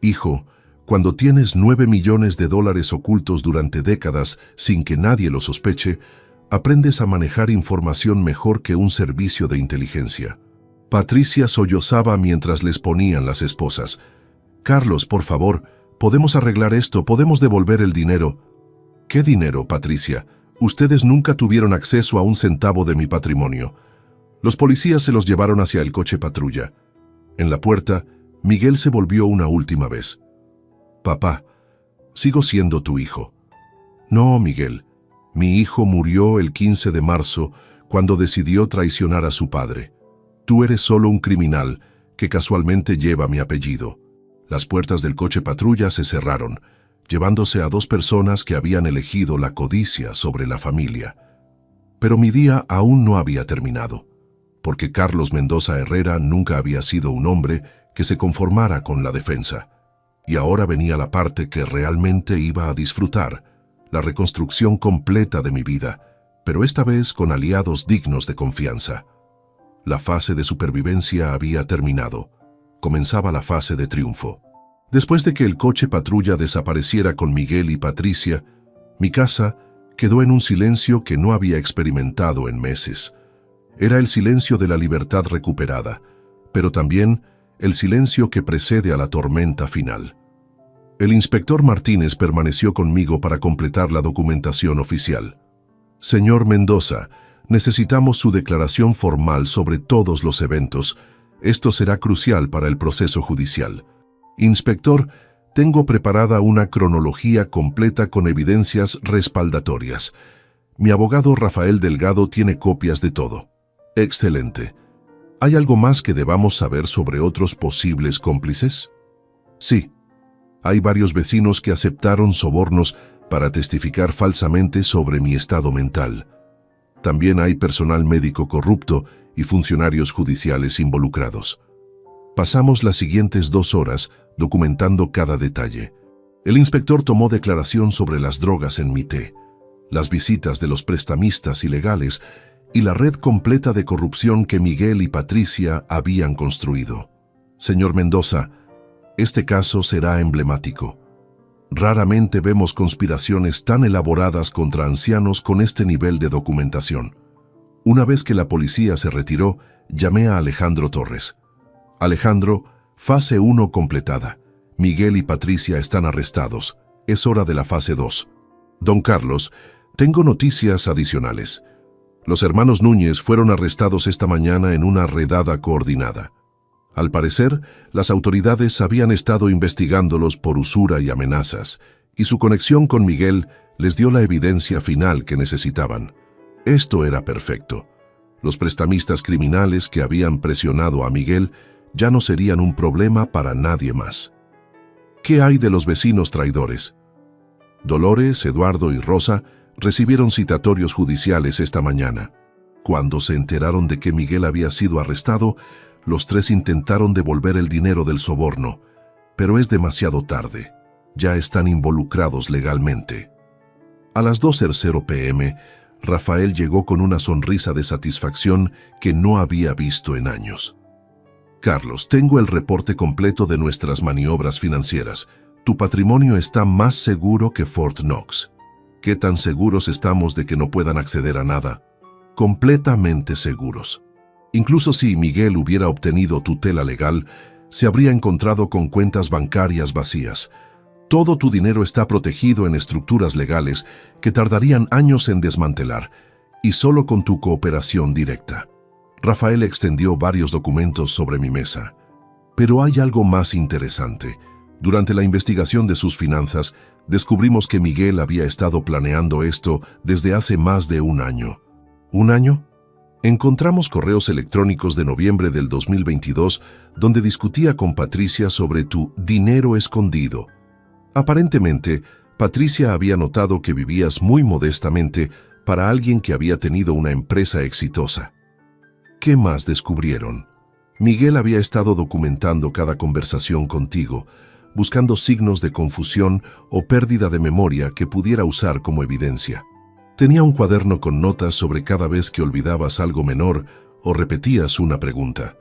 Hijo, cuando tienes 9 millones de dólares ocultos durante décadas sin que nadie lo sospeche, aprendes a manejar información mejor que un servicio de inteligencia. Patricia sollozaba mientras les ponían las esposas. Carlos, por favor, Podemos arreglar esto, podemos devolver el dinero. ¿Qué dinero, Patricia? Ustedes nunca tuvieron acceso a un centavo de mi patrimonio. Los policías se los llevaron hacia el coche patrulla. En la puerta, Miguel se volvió una última vez. Papá, sigo siendo tu hijo. No, Miguel. Mi hijo murió el 15 de marzo cuando decidió traicionar a su padre. Tú eres solo un criminal que casualmente lleva mi apellido. Las puertas del coche patrulla se cerraron, llevándose a 2 personas que habían elegido la codicia sobre la familia. Pero mi día aún no había terminado, porque Carlos Mendoza Herrera nunca había sido un hombre que se conformara con la defensa. Y ahora venía la parte que realmente iba a disfrutar, la reconstrucción completa de mi vida, pero esta vez con aliados dignos de confianza. La fase de supervivencia había terminado. Comenzaba la fase de triunfo. Después de que el coche patrulla desapareciera con Miguel y Patricia, mi casa quedó en un silencio que no había experimentado en meses. Era el silencio de la libertad recuperada, pero también el silencio que precede a la tormenta final. El inspector Martínez permaneció conmigo para completar la documentación oficial. Señor Mendoza, necesitamos su declaración formal sobre todos los eventos. Esto será crucial para el proceso judicial. Inspector, tengo preparada una cronología completa con evidencias respaldatorias. Mi abogado Rafael Delgado tiene copias de todo. Excelente. ¿Hay algo más que debamos saber sobre otros posibles cómplices? Sí. Hay varios vecinos que aceptaron sobornos para testificar falsamente sobre mi estado mental. También hay personal médico corrupto y funcionarios judiciales involucrados. Pasamos las siguientes 2 horas documentando cada detalle. El inspector tomó declaración sobre las drogas en mi té, las visitas de los prestamistas ilegales y la red completa de corrupción que Miguel y Patricia habían construido. Señor Mendoza, este caso será emblemático. Raramente vemos conspiraciones tan elaboradas contra ancianos con este nivel de documentación. Una vez que la policía se retiró, llamé a Alejandro Torres. Alejandro, fase 1 completada. Miguel y Patricia están arrestados. Es hora de la fase 2. Don Carlos, tengo noticias adicionales. Los hermanos Núñez fueron arrestados esta mañana en una redada coordinada. Al parecer, las autoridades habían estado investigándolos por usura y amenazas, y su conexión con Miguel les dio la evidencia final que necesitaban. Esto era perfecto. Los prestamistas criminales que habían presionado a Miguel ya no serían un problema para nadie más. ¿Qué hay de los vecinos traidores? Dolores, Eduardo y Rosa recibieron citatorios judiciales esta mañana. Cuando se enteraron de que Miguel había sido arrestado, los 3 intentaron devolver el dinero del soborno, pero es demasiado tarde. Ya están involucrados legalmente. A las 2:00 p.m., Rafael llegó con una sonrisa de satisfacción que no había visto en años. Carlos, tengo el reporte completo de nuestras maniobras financieras. Tu patrimonio está más seguro que Fort Knox. ¿Qué tan seguros estamos de que no puedan acceder a nada? Completamente seguros. Incluso si Miguel hubiera obtenido tutela legal, se habría encontrado con cuentas bancarias vacías. Todo tu dinero está protegido en estructuras legales que tardarían años en desmantelar, y solo con tu cooperación directa. Rafael extendió varios documentos sobre mi mesa. Pero hay algo más interesante. Durante la investigación de sus finanzas, descubrimos que Miguel había estado planeando esto desde hace más de un año. ¿Un año? Encontramos correos electrónicos de noviembre del 2022 donde discutía con Patricia sobre tu dinero escondido. Aparentemente, Patricia había notado que vivías muy modestamente para alguien que había tenido una empresa exitosa. ¿Qué más descubrieron? Miguel había estado documentando cada conversación contigo, buscando signos de confusión o pérdida de memoria que pudiera usar como evidencia. Tenía un cuaderno con notas sobre cada vez que olvidabas algo menor o repetías una pregunta.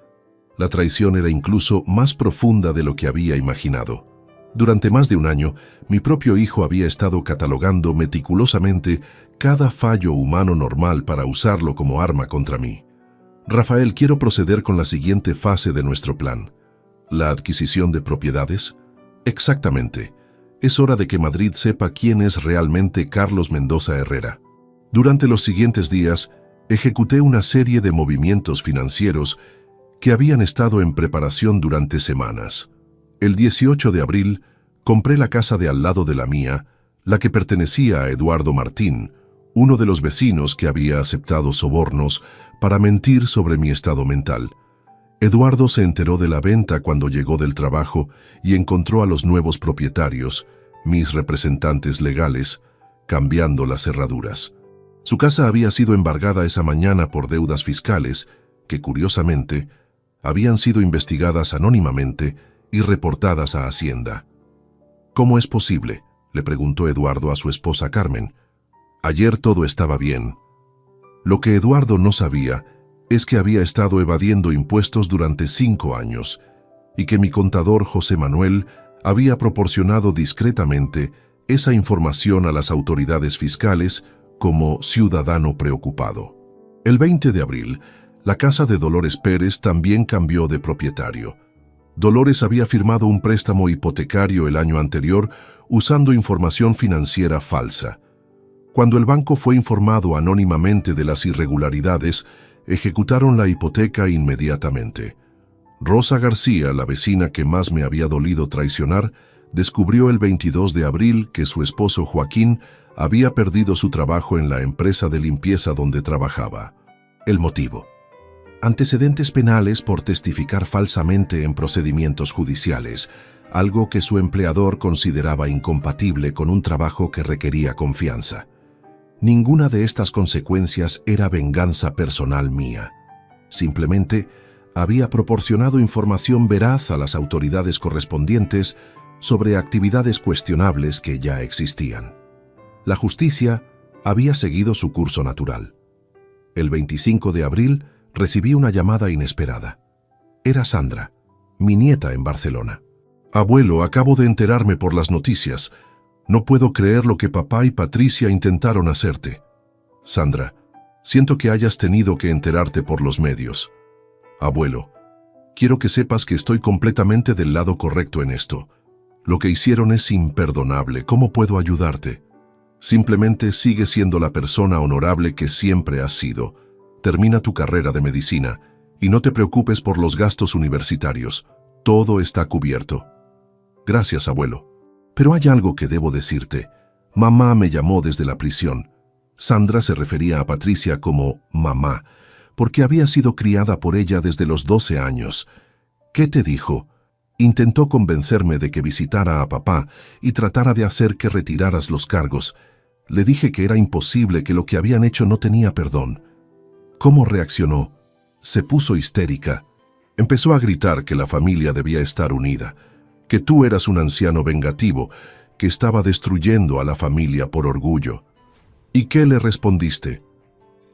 La traición era incluso más profunda de lo que había imaginado. Durante más de un año, mi propio hijo había estado catalogando meticulosamente cada fallo humano normal para usarlo como arma contra mí. Rafael, quiero proceder con la siguiente fase de nuestro plan. ¿La adquisición de propiedades? Exactamente. Es hora de que Madrid sepa quién es realmente Carlos Mendoza Herrera. Durante los siguientes días, ejecuté una serie de movimientos financieros que habían estado en preparación durante semanas. El 18 de abril, compré la casa de al lado de la mía, la que pertenecía a Eduardo Martín, uno de los vecinos que había aceptado sobornos para mentir sobre mi estado mental. Eduardo se enteró de la venta cuando llegó del trabajo y encontró a los nuevos propietarios, mis representantes legales, cambiando las cerraduras. Su casa había sido embargada esa mañana por deudas fiscales que, curiosamente, habían sido investigadas anónimamente y reportadas a Hacienda. ¿Cómo es posible?, le preguntó Eduardo a su esposa Carmen. Ayer todo estaba bien. Lo que Eduardo no sabía es que había estado evadiendo impuestos durante 5 años y que mi contador José Manuel había proporcionado discretamente esa información a las autoridades fiscales como ciudadano preocupado. El 20 de abril, la casa de Dolores Pérez también cambió de propietario. Dolores había firmado un préstamo hipotecario el año anterior usando información financiera falsa. Cuando el banco fue informado anónimamente de las irregularidades, ejecutaron la hipoteca inmediatamente. Rosa García, la vecina que más me había dolido traicionar, descubrió el 22 de abril que su esposo Joaquín había perdido su trabajo en la empresa de limpieza donde trabajaba. El motivo: antecedentes penales por testificar falsamente en procedimientos judiciales, algo que su empleador consideraba incompatible con un trabajo que requería confianza. Ninguna de estas consecuencias era venganza personal mía. Simplemente había proporcionado información veraz a las autoridades correspondientes sobre actividades cuestionables que ya existían. La justicia había seguido su curso natural. El 25 de abril recibí una llamada inesperada. Era Sandra, mi nieta en Barcelona. Abuelo, acabo de enterarme por las noticias. No puedo creer lo que papá y Patricia intentaron hacerte. Sandra, siento que hayas tenido que enterarte por los medios. Abuelo, quiero que sepas que estoy completamente del lado correcto en esto. Lo que hicieron es imperdonable. ¿Cómo puedo ayudarte? Simplemente sigue siendo la persona honorable que siempre has sido. Termina tu carrera de medicina y no te preocupes por los gastos universitarios. Todo está cubierto. Gracias, abuelo. Pero hay algo que debo decirte. Mamá me llamó desde la prisión. Sandra se refería a Patricia como mamá, porque había sido criada por ella desde los 12 años. ¿Qué te dijo? Intentó convencerme de que visitara a papá y tratara de hacer que retiraras los cargos. Le dije que era imposible, que lo que habían hecho no tenía perdón. ¿Cómo reaccionó? Se puso histérica. Empezó a gritar que la familia debía estar unida, que tú eras un anciano vengativo, que estaba destruyendo a la familia por orgullo. ¿Y qué le respondiste?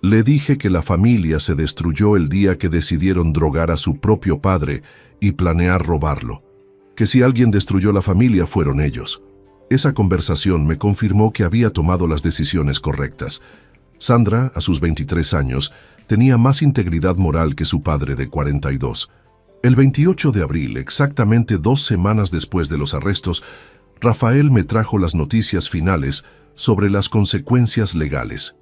Le dije que la familia se destruyó el día que decidieron drogar a su propio padre y planear robarlo, que si alguien destruyó la familia fueron ellos. Esa conversación me confirmó que había tomado las decisiones correctas. Sandra, a sus 23 años, tenía más integridad moral que su padre de 42. El 28 de abril, exactamente 2 semanas después de los arrestos, Rafael me trajo las noticias finales sobre las consecuencias legales.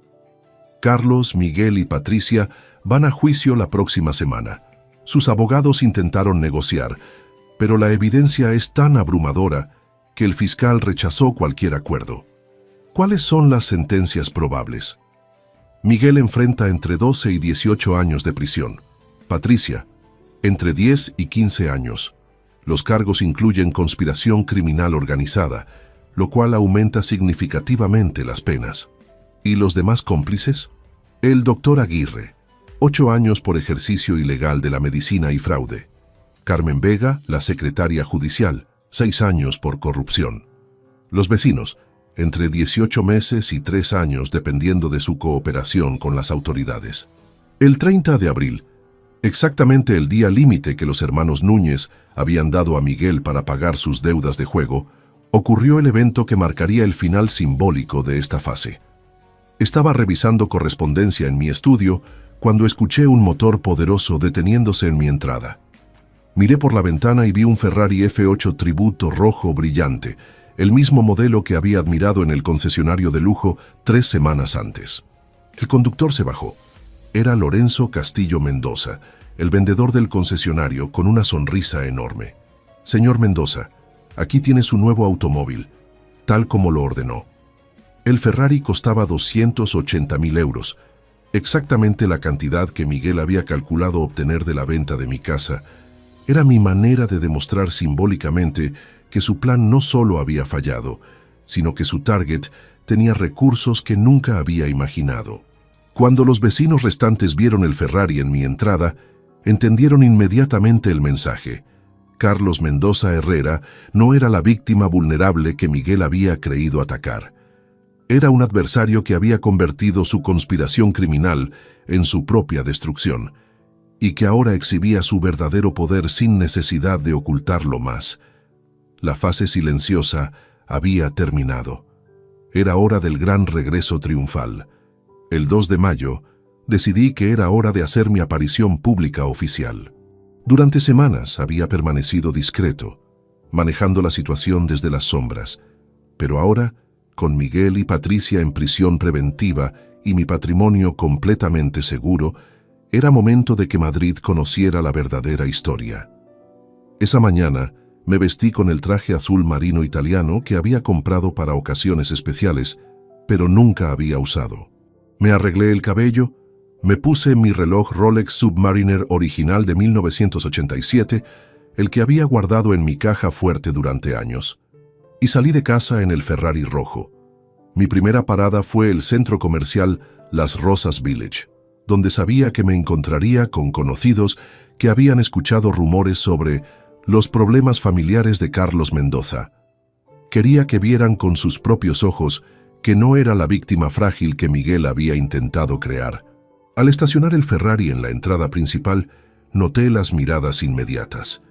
Carlos, Miguel y Patricia van a juicio la próxima semana. Sus abogados intentaron negociar, pero la evidencia es tan abrumadora que el fiscal rechazó cualquier acuerdo. ¿Cuáles son las sentencias probables? Miguel enfrenta entre 12 y 18 años de prisión. Patricia, entre 10 y 15 años. Los cargos incluyen conspiración criminal organizada, lo cual aumenta significativamente las penas. ¿Y los demás cómplices? El doctor Aguirre, 8 años por ejercicio ilegal de la medicina y fraude. Carmen Vega, la secretaria judicial, 6 años por corrupción. Los vecinos, entre 18 meses y 3 años dependiendo de su cooperación con las autoridades. El 30 de abril, exactamente el día límite que los hermanos Núñez habían dado a Miguel para pagar sus deudas de juego, ocurrió el evento que marcaría el final simbólico de esta fase. Estaba revisando correspondencia en mi estudio cuando escuché un motor poderoso deteniéndose en mi entrada. Miré por la ventana y vi un Ferrari F8 Tributo rojo brillante, el mismo modelo que había admirado en el concesionario de lujo 3 semanas antes. El conductor se bajó. Era Lorenzo Castillo Mendoza, el vendedor del concesionario, con una sonrisa enorme. «Señor Mendoza, aquí tiene su nuevo automóvil, tal como lo ordenó». El Ferrari costaba 280.000 euros, exactamente la cantidad que Miguel había calculado obtener de la venta de mi casa. Era mi manera de demostrar simbólicamente que su plan no solo había fallado, sino que su target tenía recursos que nunca había imaginado. Cuando los vecinos restantes vieron el Ferrari en mi entrada, entendieron inmediatamente el mensaje. Carlos Mendoza Herrera no era la víctima vulnerable que Miguel había creído atacar. Era un adversario que había convertido su conspiración criminal en su propia destrucción, y que ahora exhibía su verdadero poder sin necesidad de ocultarlo más. La fase silenciosa había terminado. Era hora del gran regreso triunfal. El 2 de mayo, decidí que era hora de hacer mi aparición pública oficial. Durante semanas había permanecido discreto, manejando la situación desde las sombras, pero ahora, con Miguel y Patricia en prisión preventiva y mi patrimonio completamente seguro, era momento de que Madrid conociera la verdadera historia. Esa mañana me vestí con el traje azul marino italiano que había comprado para ocasiones especiales, pero nunca había usado. Me arreglé el cabello, me puse mi reloj Rolex Submariner original de 1987, el que había guardado en mi caja fuerte durante años, y salí de casa en el Ferrari rojo. Mi primera parada fue el centro comercial Las Rosas Village, donde sabía que me encontraría con conocidos que habían escuchado rumores sobre los problemas familiares de Carlos Mendoza. Quería que vieran con sus propios ojos que no era la víctima frágil que Miguel había intentado crear. Al estacionar el Ferrari en la entrada principal, noté las miradas inmediatas.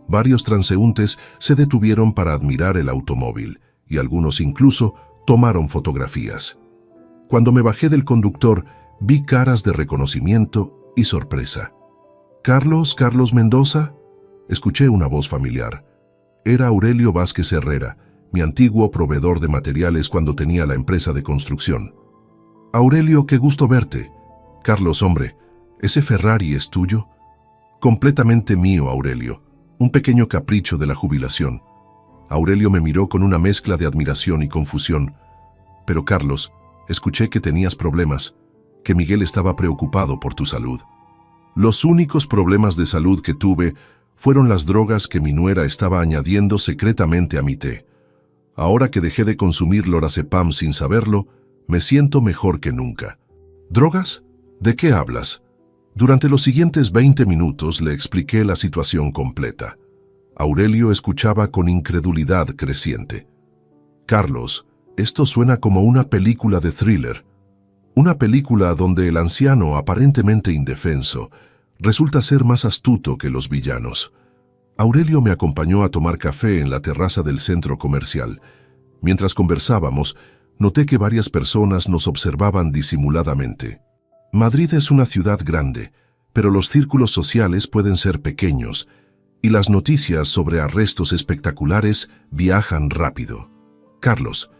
Varios transeúntes se detuvieron para admirar el automóvil, y algunos incluso tomaron fotografías. Cuando me bajé del conductor, vi caras de reconocimiento y sorpresa. «¿Carlos Mendoza?» Escuché una voz familiar. Era Aurelio Vázquez Herrera, mi antiguo proveedor de materiales cuando tenía la empresa de construcción. «Aurelio, qué gusto verte». «Carlos, hombre, ¿ese Ferrari es tuyo?» «Completamente mío, Aurelio. Un pequeño capricho de la jubilación». Aurelio me miró con una mezcla de admiración y confusión. «Pero Carlos, escuché que tenías problemas, que Miguel estaba preocupado por tu salud». «Los únicos problemas de salud que tuve fueron las drogas que mi nuera estaba añadiendo secretamente a mi té. Ahora que dejé de consumir lorazepam sin saberlo, me siento mejor que nunca». «¿Drogas? ¿De qué hablas?» Durante los siguientes 20 minutos le expliqué la situación completa. Aurelio escuchaba con incredulidad creciente. «Carlos, esto suena como una película de thriller. Una película donde el anciano, aparentemente indefenso, resulta ser más astuto que los villanos». Aurelio me acompañó a tomar café en la terraza del centro comercial. Mientras conversábamos, noté que varias personas nos observaban disimuladamente. Madrid es una ciudad grande, pero los círculos sociales pueden ser pequeños, y las noticias sobre arrestos espectaculares viajan rápido. «Carlos,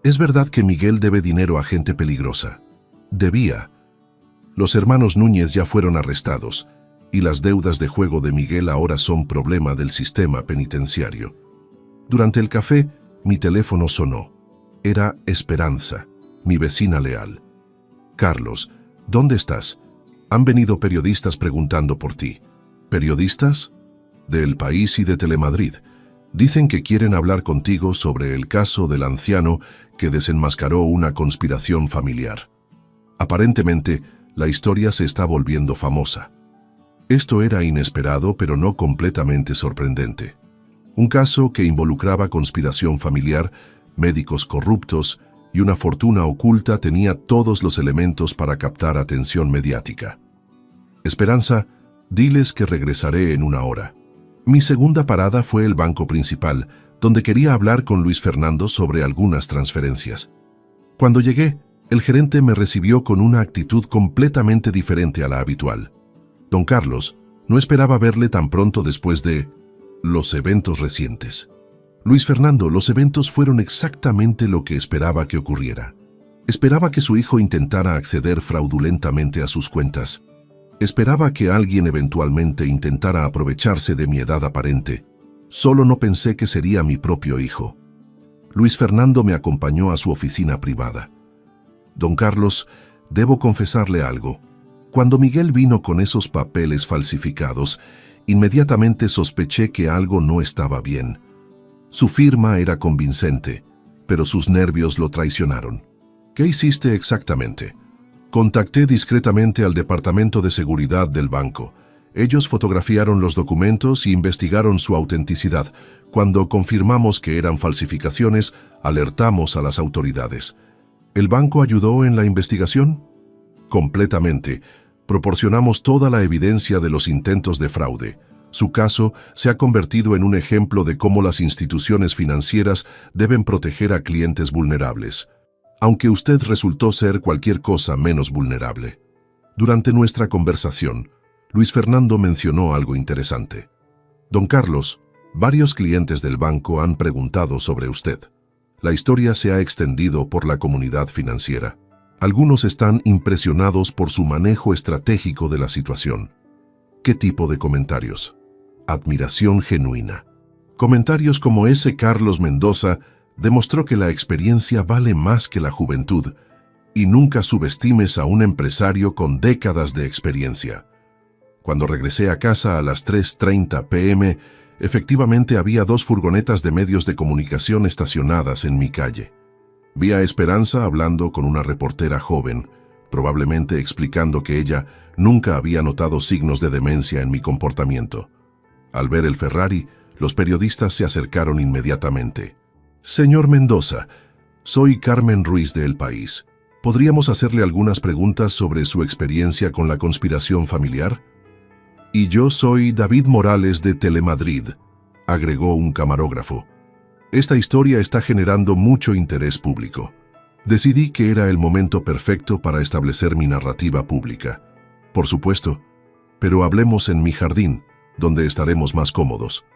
¿es verdad que Miguel debe dinero a gente peligrosa?» «Debía. Los hermanos Núñez ya fueron arrestados, y las deudas de juego de Miguel ahora son problema del sistema penitenciario». Durante el café, mi teléfono sonó. Era Esperanza, mi vecina leal. «Carlos, ¿dónde estás? Han venido periodistas preguntando por ti». «¿Periodistas?» «De El País y de Telemadrid. Dicen que quieren hablar contigo sobre el caso del anciano que desenmascaró una conspiración familiar. Aparentemente, la historia se está volviendo famosa». Esto era inesperado, pero no completamente sorprendente. Un caso que involucraba conspiración familiar, médicos corruptos y una fortuna oculta tenía todos los elementos para captar atención mediática. «Esperanza, diles que regresaré en una hora». Mi segunda parada fue el banco principal, donde quería hablar con Luis Fernando sobre algunas transferencias. Cuando llegué, el gerente me recibió con una actitud completamente diferente a la habitual. «Don Carlos, no esperaba verle tan pronto después de los eventos recientes». Luis Fernando, los eventos fueron exactamente lo que esperaba que ocurriera. Esperaba que su hijo intentara acceder fraudulentamente a sus cuentas. Esperaba que alguien eventualmente intentara aprovecharse de mi edad aparente. Solo no pensé que sería mi propio hijo. Luis Fernando me acompañó a su oficina privada. Don Carlos, debo confesarle algo. Cuando Miguel vino con esos papeles falsificados, inmediatamente sospeché que algo no estaba bien. Su firma era convincente, pero sus nervios lo traicionaron. ¿Qué hiciste exactamente? Contacté discretamente al Departamento de Seguridad del banco. Ellos fotografiaron los documentos y investigaron su autenticidad. Cuando confirmamos que eran falsificaciones, alertamos a las autoridades. ¿El banco ayudó en la investigación? Completamente. Proporcionamos toda la evidencia de los intentos de fraude. Su caso se ha convertido en un ejemplo de cómo las instituciones financieras deben proteger a clientes vulnerables, aunque usted resultó ser cualquier cosa menos vulnerable. Durante nuestra conversación, Luis Fernando mencionó algo interesante. Don Carlos, varios clientes del banco han preguntado sobre usted. La historia se ha extendido por la comunidad financiera. Algunos están impresionados por su manejo estratégico de la situación. ¿Qué tipo de comentarios? Admiración genuina. Comentarios como ese Carlos Mendoza demostró que la experiencia vale más que la juventud y nunca subestimes a un empresario con décadas de experiencia. Cuando regresé a casa a las 3:30 p.m., efectivamente había 2 furgonetas de medios de comunicación estacionadas en mi calle. Vi a Esperanza hablando con una reportera joven, probablemente explicando que ella nunca había notado signos de demencia en mi comportamiento. Al ver el Ferrari, los periodistas se acercaron inmediatamente. Señor Mendoza, soy Carmen Ruiz de El País. ¿Podríamos hacerle algunas preguntas sobre su experiencia con la conspiración familiar? Y yo soy David Morales de Telemadrid, agregó un camarógrafo. Esta historia está generando mucho interés público. Decidí que era el momento perfecto para establecer mi narrativa pública. Por supuesto, pero hablemos en mi jardín, donde estaremos más cómodos.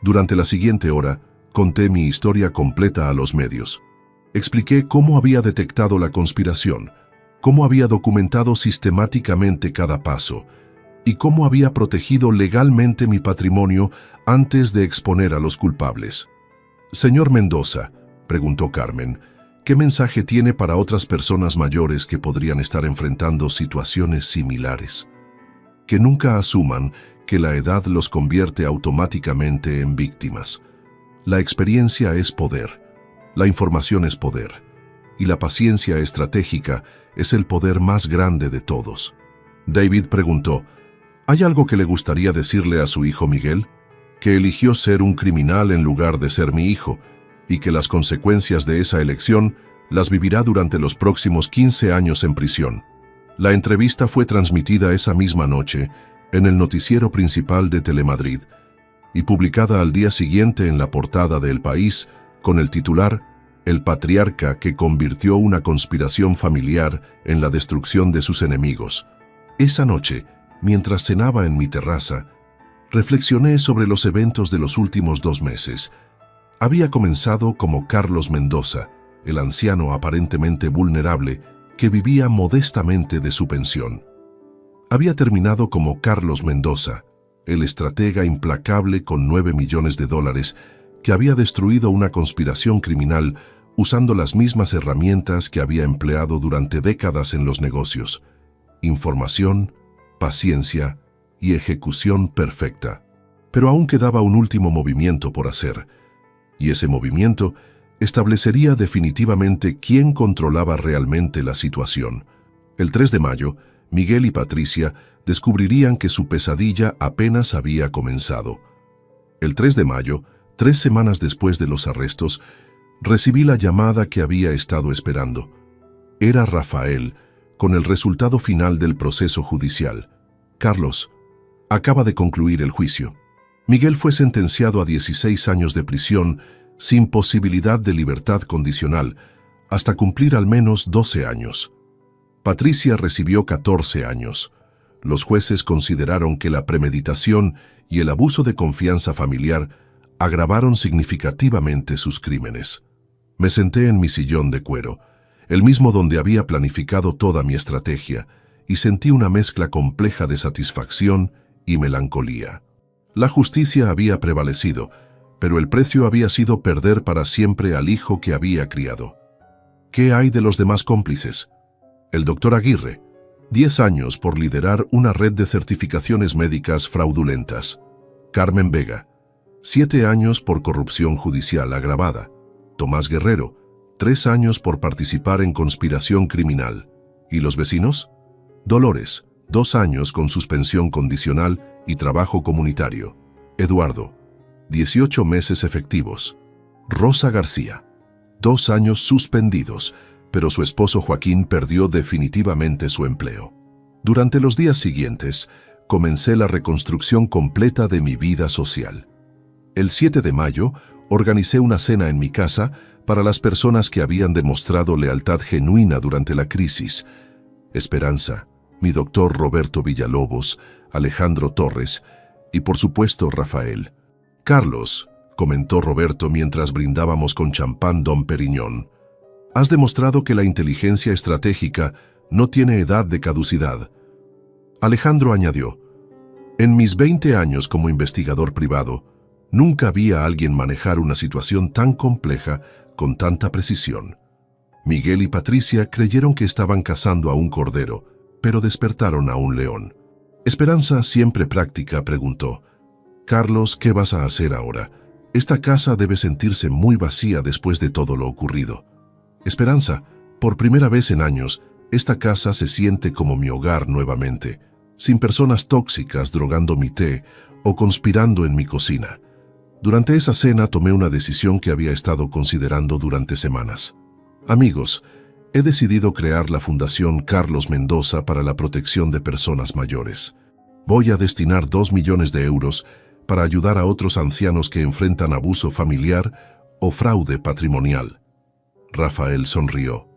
Durante la siguiente hora, conté mi historia completa a los medios. Expliqué cómo había detectado la conspiración, cómo había documentado sistemáticamente cada paso y cómo había protegido legalmente mi patrimonio antes de exponer a los culpables. Señor Mendoza, preguntó Carmen, ¿qué mensaje tiene para otras personas mayores que podrían estar enfrentando situaciones similares? Que nunca asuman que la edad los convierte automáticamente en víctimas. La experiencia es poder, la información es poder, y la paciencia estratégica es el poder más grande de todos. David preguntó, ¿hay algo que le gustaría decirle a su hijo Miguel? Que eligió ser un criminal en lugar de ser mi hijo, y que las consecuencias de esa elección las vivirá durante los próximos 15 años en prisión. La entrevista fue transmitida esa misma noche en el noticiero principal de Telemadrid y publicada al día siguiente en la portada de El País con el titular «El patriarca que convirtió una conspiración familiar en la destrucción de sus enemigos». Esa noche, mientras cenaba en mi terraza, reflexioné sobre los eventos de los últimos 2 meses. Había comenzado como Carlos Mendoza, el anciano aparentemente vulnerable que vivía modestamente de su pensión. Había terminado como Carlos Mendoza, el estratega implacable con $9 millones que había destruido una conspiración criminal usando las mismas herramientas que había empleado durante décadas en los negocios: información, paciencia y ejecución perfecta. Pero aún quedaba un último movimiento por hacer, y ese movimiento establecería definitivamente quién controlaba realmente la situación. El 3 de mayo, Miguel y Patricia descubrirían que su pesadilla apenas había comenzado. El 3 de mayo, 3 semanas después de los arrestos, recibí la llamada que había estado esperando. Era Rafael, con el resultado final del proceso judicial. Carlos, acaba de concluir el juicio. Miguel fue sentenciado a 16 años de prisión sin posibilidad de libertad condicional, hasta cumplir al menos 12 años. Patricia recibió 14 años. Los jueces consideraron que la premeditación y el abuso de confianza familiar agravaron significativamente sus crímenes. Me senté en mi sillón de cuero, el mismo donde había planificado toda mi estrategia, y sentí una mezcla compleja de satisfacción y melancolía. La justicia había prevalecido, pero el precio había sido perder para siempre al hijo que había criado. ¿Qué hay de los demás cómplices? El doctor Aguirre, 10 años por liderar una red de certificaciones médicas fraudulentas. Carmen Vega, 7 años por corrupción judicial agravada. Tomás Guerrero, 3 años por participar en conspiración criminal. ¿Y los vecinos? Dolores, 2 años con suspensión condicional y trabajo comunitario. Eduardo, 18 meses efectivos. Rosa García, 2 años suspendidos, pero su esposo Joaquín perdió definitivamente su empleo. Durante los días siguientes, comencé la reconstrucción completa de mi vida social. El 7 de mayo, organicé una cena en mi casa para las personas que habían demostrado lealtad genuina durante la crisis. Esperanza, mi doctor Roberto Villalobos, Alejandro Torres y por supuesto Rafael. Carlos, comentó Roberto mientras brindábamos con champán Dom Periñón, has demostrado que la inteligencia estratégica no tiene edad de caducidad. Alejandro añadió, en mis 20 años como investigador privado, nunca vi a alguien manejar una situación tan compleja con tanta precisión. Miguel y Patricia creyeron que estaban cazando a un cordero, pero despertaron a un león. Esperanza, siempre práctica, preguntó, Carlos, ¿qué vas a hacer ahora? Esta casa debe sentirse muy vacía después de todo lo ocurrido. Esperanza, por primera vez en años, esta casa se siente como mi hogar nuevamente, sin personas tóxicas drogando mi té o conspirando en mi cocina. Durante esa cena tomé una decisión que había estado considerando durante semanas. Amigos, he decidido crear la Fundación Carlos Mendoza para la protección de personas mayores. Voy a destinar 2 millones de euros para ayudar a otros ancianos que enfrentan abuso familiar o fraude patrimonial. Rafael sonrió.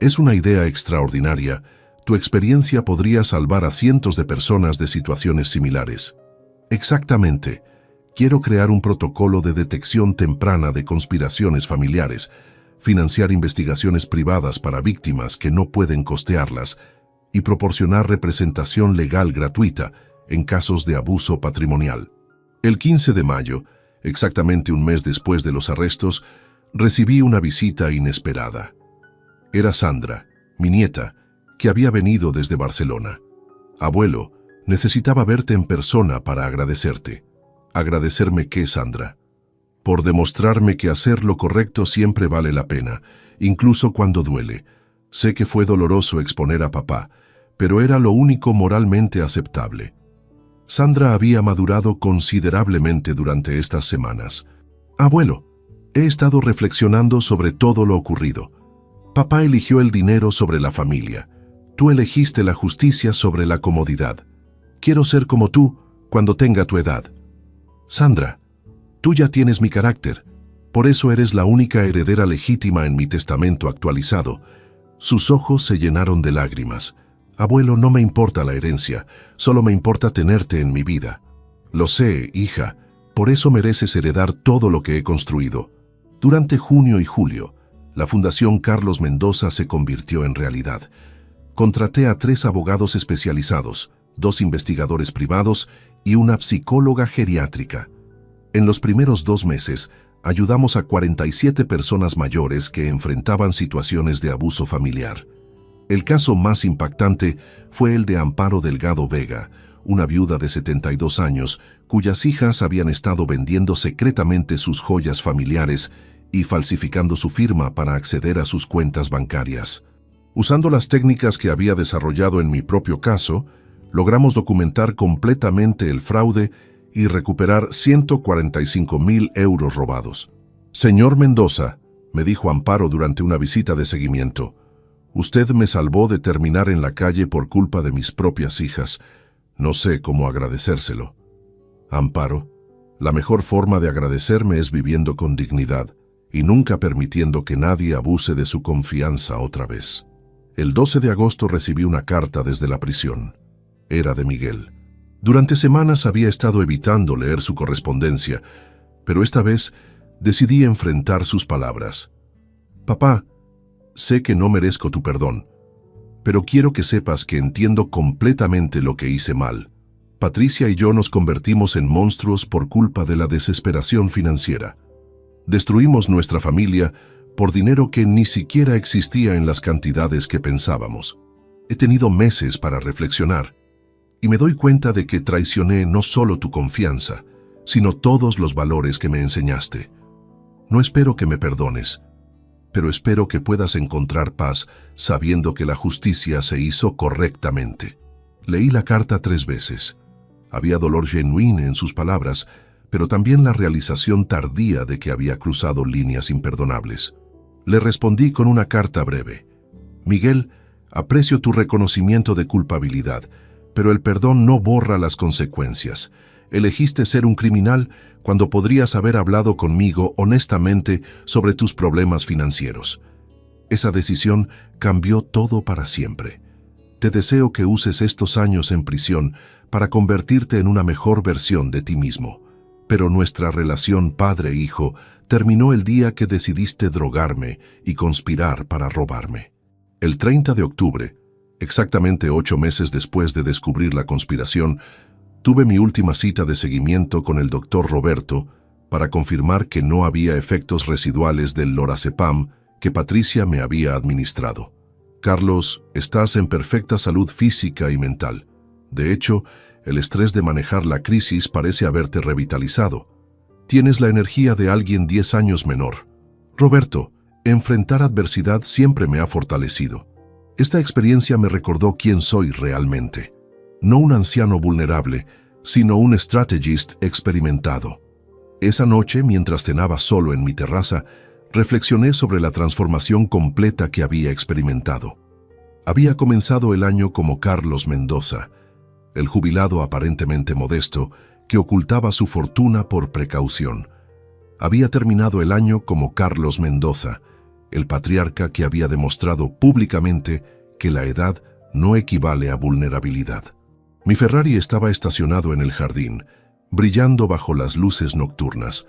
Es una idea extraordinaria. Tu experiencia podría salvar a cientos de personas de situaciones similares. Exactamente. Quiero crear un protocolo de detección temprana de conspiraciones familiares, financiar investigaciones privadas para víctimas que no pueden costearlas y proporcionar representación legal gratuita en casos de abuso patrimonial. El 15 de mayo, exactamente un mes después de los arrestos, recibí una visita inesperada. Era Sandra, mi nieta, que había venido desde Barcelona. Abuelo, necesitaba verte en persona para agradecerte. ¿Agradecerme qué, Sandra? Por demostrarme que hacer lo correcto siempre vale la pena, incluso cuando duele. Sé que fue doloroso exponer a papá, pero era lo único moralmente aceptable. Sandra había madurado considerablemente durante estas semanas. Abuelo, he estado reflexionando sobre todo lo ocurrido. Papá eligió el dinero sobre la familia. Tú elegiste la justicia sobre la comodidad. Quiero ser como tú cuando tenga tu edad. Sandra, tú ya tienes mi carácter. Por eso eres la única heredera legítima en mi testamento actualizado. Sus ojos se llenaron de lágrimas. Abuelo, no me importa la herencia, solo me importa tenerte en mi vida. Lo sé, hija, por eso mereces heredar todo lo que he construido. Durante junio y julio, la Fundación Carlos Mendoza se convirtió en realidad. Contraté a 3 abogados especializados, 2 investigadores privados y una psicóloga geriátrica. En los primeros 2 meses, ayudamos a 47 personas mayores que enfrentaban situaciones de abuso familiar. El caso más impactante fue el de Amparo Delgado Vega, una viuda de 72 años, cuyas hijas habían estado vendiendo secretamente sus joyas familiares y falsificando su firma para acceder a sus cuentas bancarias. Usando las técnicas que había desarrollado en mi propio caso, logramos documentar completamente el fraude y recuperar 145.000 euros robados. Señor Mendoza, me dijo Amparo durante una visita de seguimiento, usted me salvó de terminar en la calle por culpa de mis propias hijas. No sé cómo agradecérselo. Amparo, la mejor forma de agradecerme es viviendo con dignidad y nunca permitiendo que nadie abuse de su confianza otra vez. El 12 de agosto recibí una carta desde la prisión. Era de Miguel. Durante semanas había estado evitando leer su correspondencia, Pero esta vez decidí enfrentar sus palabras. Papá, sé que no merezco tu perdón, pero quiero que sepas que entiendo completamente lo que hice mal. Patricia y yo nos convertimos en monstruos por culpa de la desesperación financiera. Destruimos nuestra familia por dinero que ni siquiera existía en las cantidades que pensábamos. He tenido meses para reflexionar y me doy cuenta de que traicioné no solo tu confianza, sino todos los valores que me enseñaste. No espero que me perdones, pero espero que puedas encontrar paz sabiendo que la justicia se hizo correctamente. Leí la carta 3 veces. Había dolor genuino en sus palabras, pero también la realización tardía de que había cruzado líneas imperdonables. Le respondí con una carta breve. Miguel, aprecio tu reconocimiento de culpabilidad, pero el perdón no borra las consecuencias. Elegiste ser un criminal cuando podrías haber hablado conmigo honestamente sobre tus problemas financieros. Esa decisión cambió todo para siempre. Te deseo que uses estos años en prisión para convertirte en una mejor versión de ti mismo. Pero nuestra relación padre-hijo terminó el día que decidiste drogarme y conspirar para robarme. El 30 de octubre, exactamente 8 meses después de descubrir la conspiración, tuve mi última cita de seguimiento con el doctor Roberto para confirmar que no había efectos residuales del lorazepam que Patricia me había administrado. Carlos, estás en perfecta salud física y mental. De hecho, el estrés de manejar la crisis parece haberte revitalizado. Tienes la energía de alguien 10 años menor. Roberto, enfrentar adversidad siempre me ha fortalecido. Esta experiencia me recordó quién soy realmente. No un anciano vulnerable, sino un strategist experimentado. Esa noche, mientras cenaba solo en mi terraza, reflexioné sobre la transformación completa que había experimentado. Había comenzado el año como Carlos Mendoza, el jubilado aparentemente modesto que ocultaba su fortuna por precaución. Había terminado el año como Carlos Mendoza, el patriarca que había demostrado públicamente que la edad no equivale a vulnerabilidad. Mi Ferrari estaba estacionado en el jardín, brillando bajo las luces nocturnas.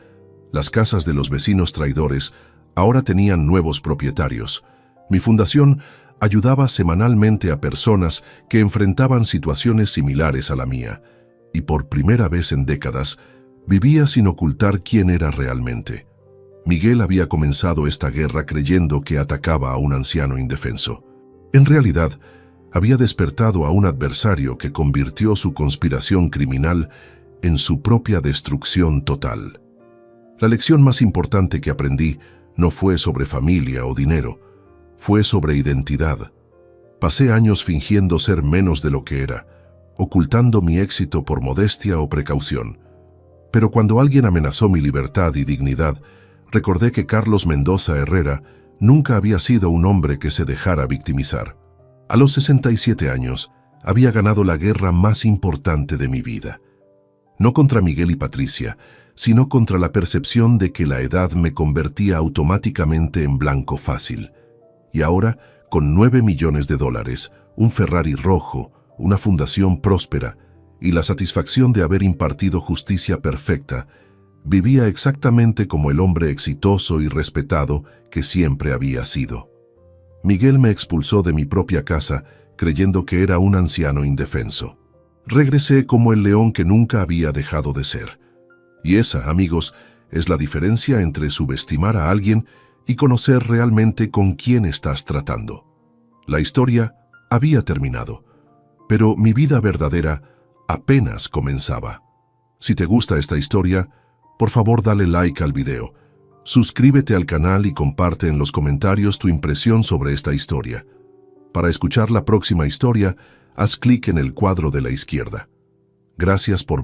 Las casas de los vecinos traidores ahora tenían nuevos propietarios. Mi fundación ayudaba semanalmente a personas que enfrentaban situaciones similares a la mía, y por primera vez en décadas vivía sin ocultar quién era realmente. Miguel había comenzado esta guerra creyendo que atacaba a un anciano indefenso. En realidad, había despertado a un adversario que convirtió su conspiración criminal en su propia destrucción total. La lección más importante que aprendí no fue sobre familia o dinero, fue sobre identidad. Pasé años fingiendo ser menos de lo que era, ocultando mi éxito por modestia o precaución. Pero cuando alguien amenazó mi libertad y dignidad, recordé que Carlos Mendoza Herrera nunca había sido un hombre que se dejara victimizar. A los 67 años, había ganado la guerra más importante de mi vida. No contra Miguel y Patricia, sino contra la percepción de que la edad me convertía automáticamente en blanco fácil. Y ahora, con $9 millones, un Ferrari rojo, una fundación próspera y la satisfacción de haber impartido justicia perfecta, vivía exactamente como el hombre exitoso y respetado que siempre había sido. Miguel me expulsó de mi propia casa creyendo que era un anciano indefenso. Regresé como el león que nunca había dejado de ser. Y esa, amigos, es la diferencia entre subestimar a alguien y conocer realmente con quién estás tratando. La historia había terminado, pero mi vida verdadera apenas comenzaba. Si te gusta esta historia, por favor dale like al video, suscríbete al canal y comparte en los comentarios tu impresión sobre esta historia. Para escuchar la próxima historia, haz clic en el cuadro de la izquierda. Gracias por